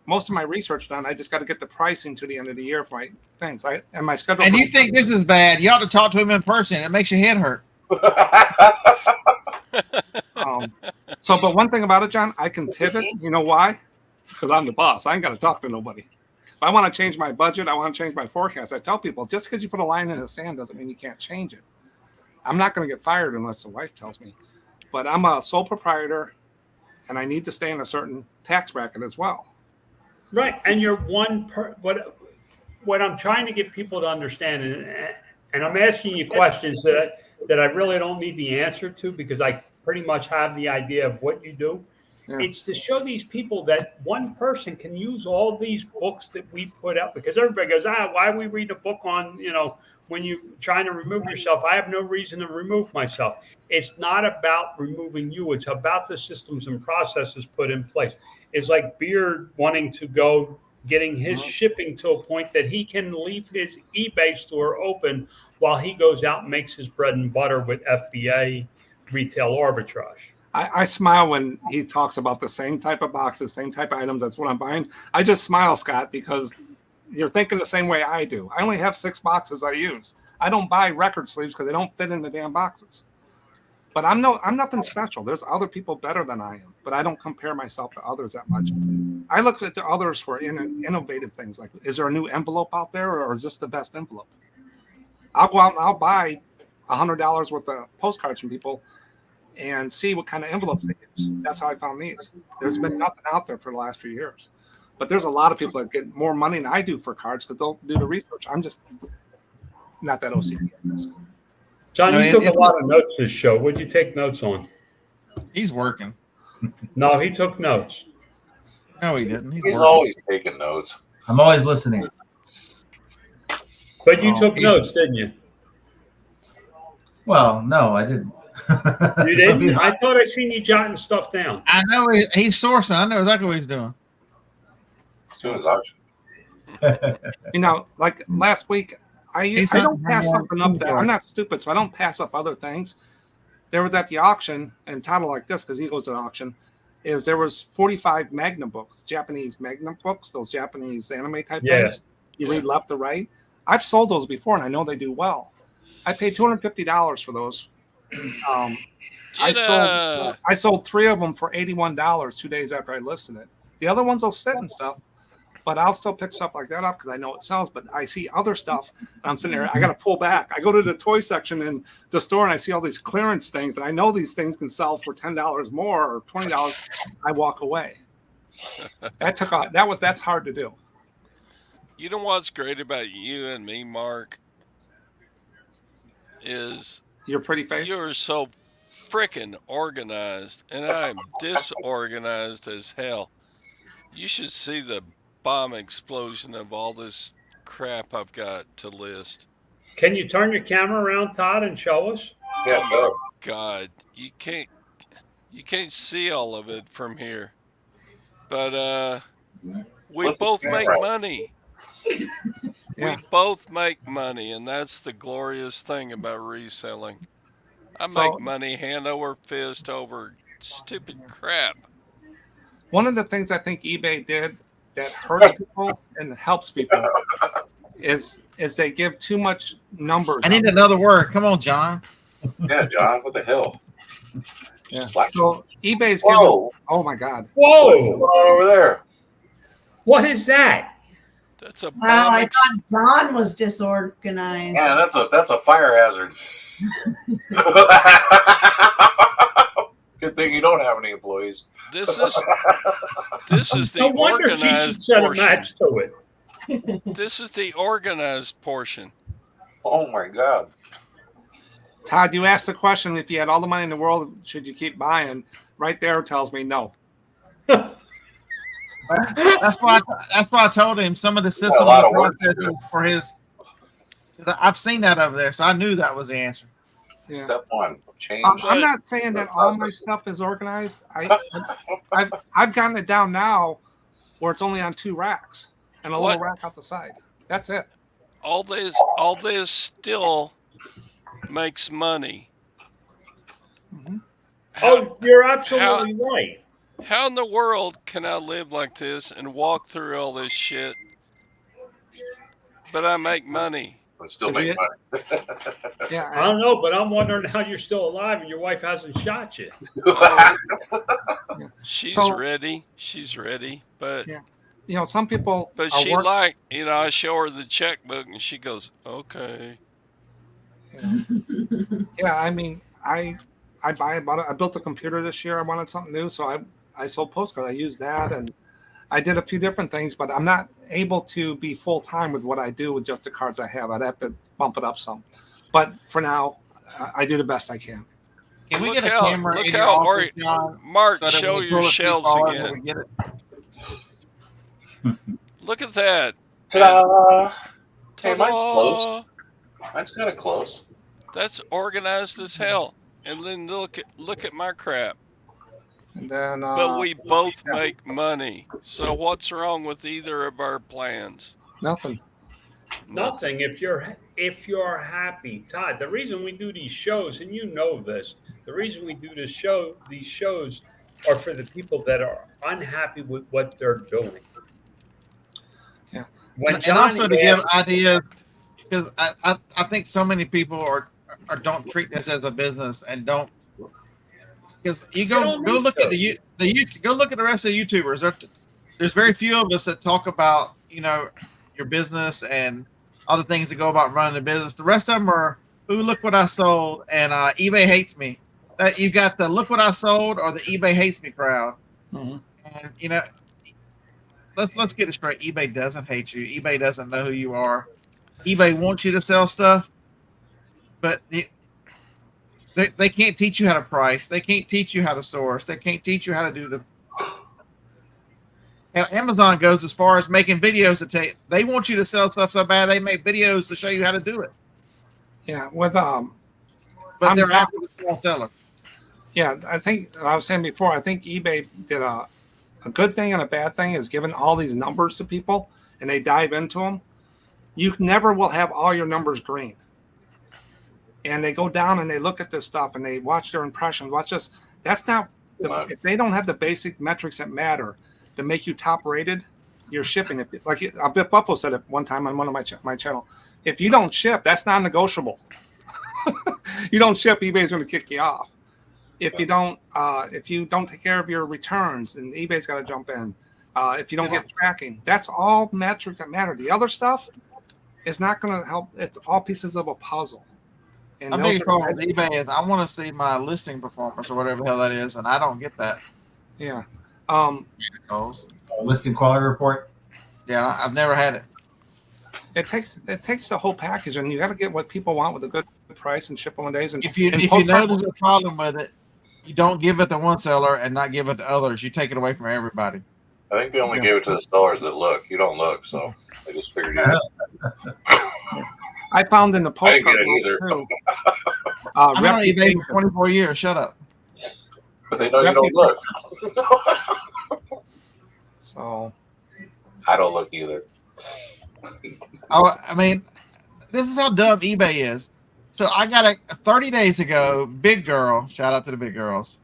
most of my research done. I just got to get the pricing to the end of the year for my things. And my schedule. And you think this is bad? You ought to talk to him in person. It makes your head hurt. But one thing about it, John, I can pivot. You know why? Because I'm the boss. I ain't got to talk to nobody. If I want to change my budget, I want to change my forecast. I tell people, just because you put a line in the sand doesn't mean you can't change it. I'm not going to get fired unless the wife tells me. But I'm a sole proprietor, and I need to stay in a certain tax bracket as well. Right, and you're what I'm trying to get people to understand, and I'm asking you questions that I really don't need the answer to because I pretty much have the idea of what you do. It's to show these people that one person can use all these books that we put out, because everybody goes, why we read a book on, when you're trying to remove yourself? I have no reason to remove myself. It's not about removing you. It's about the systems and processes put in place. It's like Beard wanting to go, getting his shipping to a point that he can leave his eBay store open while he goes out and makes his bread and butter with FBA retail arbitrage. I smile when he talks about the same type of boxes, same type of items. That's what I'm buying. I just smile, Scott, because you're thinking the same way I do. I only have 6 boxes I use. I don't buy record sleeves because they don't fit in the damn boxes. But I'm nothing special. There's other people better than I am, but I don't compare myself to others that much. I look at the others for innovative things, like, is there a new envelope out there, or is this the best envelope? I'll go out and I'll buy $100 worth of postcards from people and see what kind of envelopes they use. That's how I found these. There's been nothing out there for the last few years. But there's a lot of people that get more money than I do for cards because they'll do the research. I'm just not that OCD, I guess. John, you took a lot of notes this show. What'd you take notes on? He's working. No, he took notes. No, he didn't. He's always taking notes. I'm always listening. But you took notes, didn't you? Well, no, I didn't. You didn't? I thought I seen you jotting stuff down. I know he's sourcing. I know exactly what he's doing. He's doing his auction. Like last week, I don't pass something up there. I'm not stupid, so I don't pass up other things. There was at the auction, and title like this, because he goes to the auction, there was 45 Magnum books, Japanese Magnum books, those Japanese anime type things. You read left to right. I've sold those before, and I know they do well. I paid $250 for those. I sold 3 of them for $81 2 days after I listed it. The other ones will sit and stuff, but I'll still pick stuff like that up because I know it sells. But I see other stuff, and I'm sitting there. I got to pull back. I go to the toy section in the store, and I see all these clearance things, and I know these things can sell for $10 more or $20. I walk away. That's hard to do. You know what's great about you and me, Mark, is your pretty face. You're so freaking organized, and I'm disorganized as hell. You should see the bomb explosion of all this crap I've got to list. Can you turn your camera around, Todd, and show us? Yeah, sure. God, you can't see all of it from here. But we both make money. Yeah. We both make money, and that's the glorious thing about reselling. I make money hand over fist over stupid crap. One of the things I think eBay did that hurts people and helps people is they give too much numbers. I need another word. Come on, John. Yeah, John, what the hell? Yeah. So eBay's giving. Oh my God! Whoa! What's going on over there? What is that? That's a Wow, I thought John was disorganized. Yeah, that's a fire hazard. Good thing you don't have any employees. This is the No wonder she should organized set a portion. match to it. This is the organized portion. Oh my God. Todd, you asked the question: if you had all the money in the world, should you keep buying? Right there tells me no. That's why I told him some of the system lot of work to do. for his. I've seen that over there, so I knew that was the answer. Yeah. Step 1, change. I'm not saying that all my stuff is organized. I've gotten it down now where it's only on 2 racks and a little rack out the side. That's it. All this still makes money. Mm-hmm. You're absolutely right. How in the world can I live like this and walk through all this shit, but I make money? But still make money. Yeah, I don't know, but I'm wondering how you're still alive and your wife hasn't shot you. She's ready. She's ready, but yeah. Some people. But she I show her the checkbook and she goes, "Okay." Yeah, I mean, I built a computer this year. I wanted something new, so I sold postcards. I used that, and I did a few different things, but I'm not able to be full time with what I do with just the cards I have. I'd have to bump it up some, but for now, I do the best I can. Can we Look get a how- camera look in your how office, John? Mark, So that show when the your toilet seat shelves falls over, we again. get it? Look at that. Ta-da! Hey, mine's close. Ta-da! Mine's kind of close. That's organized as hell. And then look at my crap. And then, But we both make money. So what's wrong with either of our plans? nothing. Nothing. If you're happy, Todd. The reason we do these shows, and you know this, the reason we do these shows are for the people that are unhappy with what they're doing. Yeah. And also to give ideas, because I think so many people are don't treat this as a business and don't, because you go look at the go look at the rest of the YouTubers. There's very few of us that talk about your business and all the things that go about running a business. The rest of them are, ooh, look what I sold, and eBay hates me. That you got the look what I sold or the eBay hates me crowd. Mhm. And let's get it straight. eBay doesn't hate you. eBay doesn't know who you are. eBay wants you to sell stuff, but they can't teach you how to price. They can't teach you how to source. They can't teach you how to do the. Amazon goes as far as making videos that they want you to sell stuff so bad they make videos to show you how to do it. Yeah, but they're after the small seller. Yeah, I think I was saying before. I think eBay did a good thing and a bad thing is giving all these numbers to people, and they dive into them. You never will have all your numbers green. And they go down and they look at this stuff and they watch their impressions. Watch this. That's not if they don't have the basic metrics that matter to make you top rated, you're shipping it. Like Biff Buffalo said it one time on one of my channel. If you don't ship, that's non-negotiable. You don't ship, eBay's going to kick you off. If you don't take care of your returns, then eBay's got to jump in. If you don't get tracking, that's all metrics that matter. The other stuff is not going to help. It's all pieces of a puzzle. And my biggest problem with eBay is I want to see my listing performance or whatever the hell that is, and I don't get that. Yeah. Listing quality report. Yeah, I've never had it. It takes the whole package, and you got to get what people want with a good price and ship them in days. And if you know there's a problem with it, you don't give it to one seller and not give it to others. You take it away from everybody. I think they only gave it to the sellers that look. You don't look, so I just figured you out. I found in the postcard I didn't get it either. too. I'm on eBay for 24 years. Shut up. But they know you don't look. So I don't look either. I mean, this is how dumb eBay is. So I got 30 days ago, big girl, shout out to the big girls,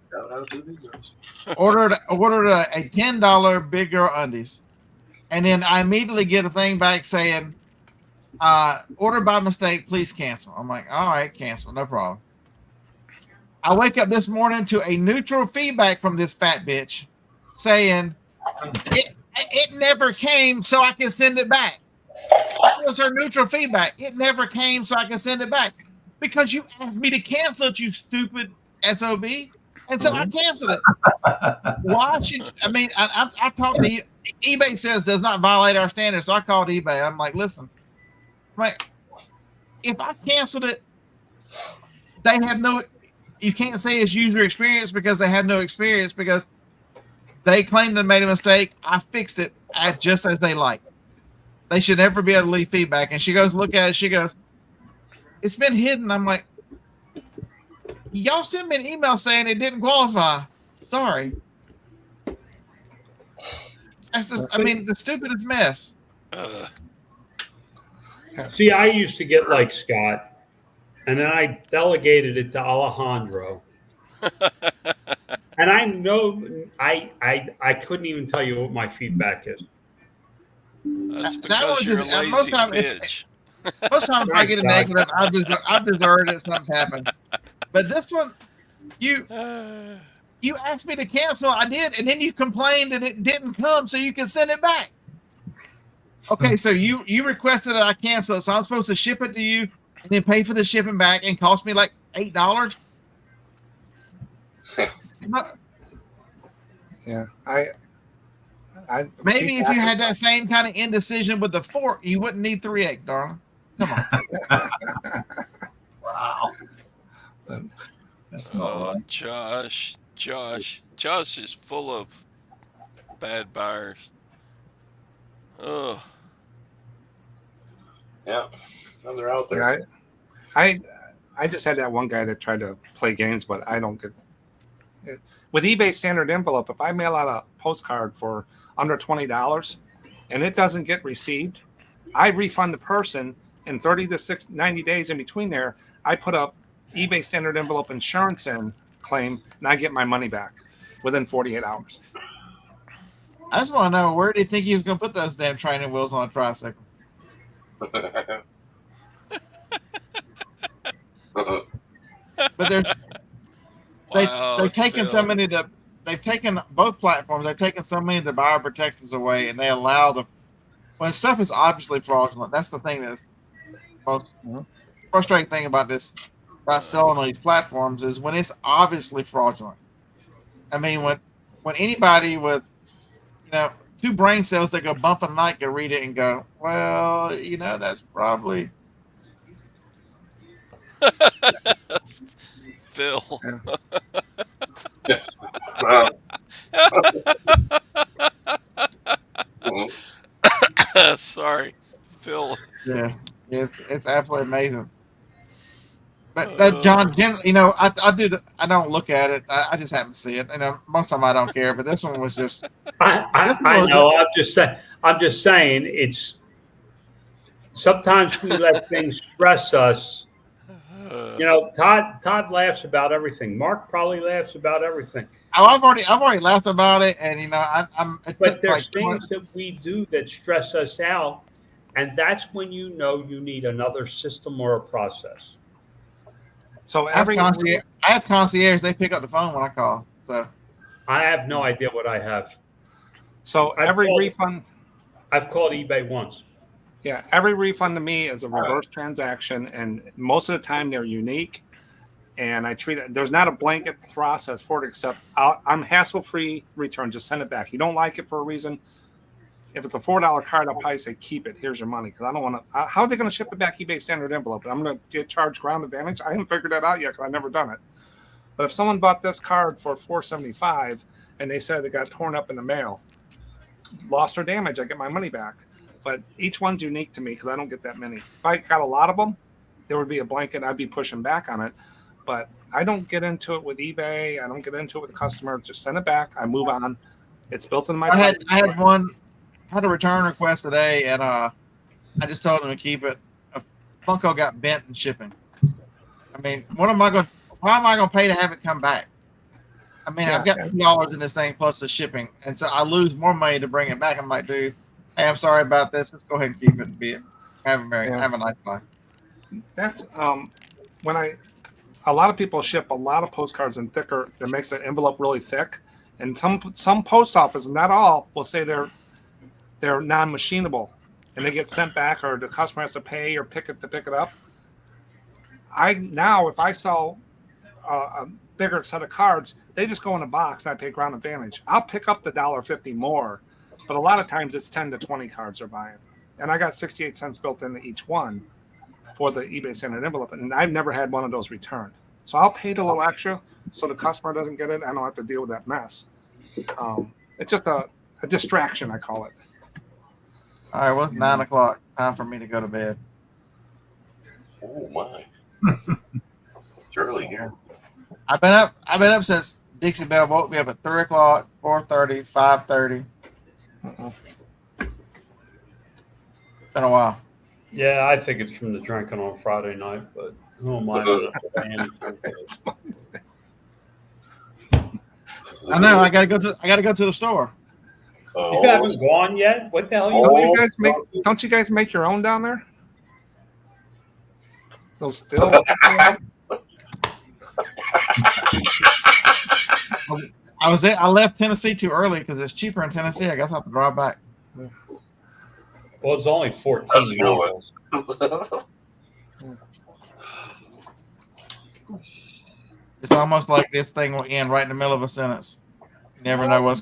ordered a $10 big girl undies. And then I immediately get a thing back saying, ordered by mistake, please cancel. I'm like, all right, cancel, no problem. I wake up this morning to a neutral feedback from this fat bitch saying, it never came, so I can send it back. That was her neutral feedback. It never came, so I can send it back. Because you asked me to cancel it, you stupid SOB. And so I canceled it. Why should I talked to you. eBay says does not violate our standards. So I called eBay. I'm like, listen, if I canceled it, they have you can't say it's user experience because they have no experience because they claimed they made a mistake. I fixed it just as they like. They should never be able to leave feedback. And she goes, look at it. She goes, it's been hidden. I'm like, y'all sent me an email saying it didn't qualify. Sorry. That's just, the stupidest mess. See, I used to get like Scott, and then I delegated it to Alejandro. And I know I couldn't even tell you what my feedback is. That's because you're a lazy bitch. Most times I get a negative. I've deserved it. Something's happened. But this one, you asked me to cancel. I did, and then you complained that it didn't come, so you can send it back. Okay, so you requested that I cancel, so I'm supposed to ship it to you and then pay for the shipping back and cost me like $8. yeah, I maybe if you had that same kind of indecision with the fork, you wouldn't need 3 eggs, darling. Come on. Wow. That's not Oh, right. Josh is full of bad buyers. Oh, Yeah, and they're out there. Yeah, I just had that one guy that tried to play games, but I don't get it. With eBay standard envelope, if I mail out a postcard for under $20 and it doesn't get received, I refund the person in 30 to 90 days in between there. I put up eBay standard envelope insurance in claim and I get my money back within 48 hours. I just want to know, where do you think he was going to put those damn training wheels on a tricycle? But they've taken so many of the, they've taken both platforms. They've taken so many of the buyer protections away, and they allow the, when stuff is obviously fraudulent. That's the thing that's most frustrating thing about this, about selling on these platforms, is when it's obviously fraudulent. I mean, when anybody with, you know, 2 brain cells that go bump a night can read it and go, well, you know, that's probably. Phil. Sorry, Phil. Yeah, it's absolutely amazing. But John, you know, I don't look at it. I just happen to see it. You know, most of them I don't care. But this one was just. I know. I'm just saying. It's sometimes we let things stress us. You know, Todd laughs about everything. Mark probably laughs about everything. Oh, I've already laughed about it, and you know, But there's things that we do that stress us out, and that's when you know you need another system or a process. So I have concierge. They pick up the phone when I call. So I have no idea what I have. So refund. I've called eBay once. Yeah, every refund to me is a reverse transaction, and most of the time they're unique. And I treat it. There's not a blanket process for it, except I'm hassle-free return. Just send it back. You don't like it for a reason. If it's a $4 card, I'll probably say keep it. Here's your money, because I don't want to. How are they going to ship it back eBay standard envelope? I'm going to get charged ground advantage. I haven't figured that out yet because I've never done it. But if someone bought this card for $4.75 and they said it got torn up in the mail, lost or damaged, I get my money back. But each one's unique to me because I don't get that many. If I got a lot of them, there would be a blanket. I'd be pushing back on it. But I don't get into it with eBay. I don't get into it with the customer. Just send it back. I move on. It's built in my. I had a return request today, and I just told them to keep it. A Funko got bent in shipping. I mean, why am I going to pay to have it come back? I mean, I've got $2 in this thing plus the shipping, and so I lose more money to bring it back. I'm like, dude, hey, I'm sorry about this. Let's go ahead and keep it and be it. Have a nice life. That's when a lot of people ship a lot of postcards in thicker that makes the envelope really thick, and some post office, not all, will say they're non-machinable and they get sent back, or the customer has to pay or pick it up. If I sell a bigger set of cards, they just go in a box and I pay ground advantage. I'll pick up the $1.50 more, but a lot of times it's 10 to 20 cards they're buying, and I got 68 cents built into each one for the eBay standard envelope, and I've never had one of those returned. So I'll pay a little extra so the customer doesn't get it. I don't have to deal with that mess. It's just a distraction, I call it. All right, well, it's 9 o'clock. Time for me to go to bed. Oh my! It's early here. I've been up since Dixie Bell woke me up at 3 o'clock, 4:30, 5:30. Been a while. Yeah, I think it's from the drinking on Friday night, but who am I? I know. I gotta go to the store. You haven't gone yet? What the hell are you doing? Don't you guys make your own down there? Those still. I left Tennessee too early because it's cheaper in Tennessee. I guess I have to drive back. Well, it's only 14 miles. It's almost like this thing will end right in the middle of a sentence. You never know what's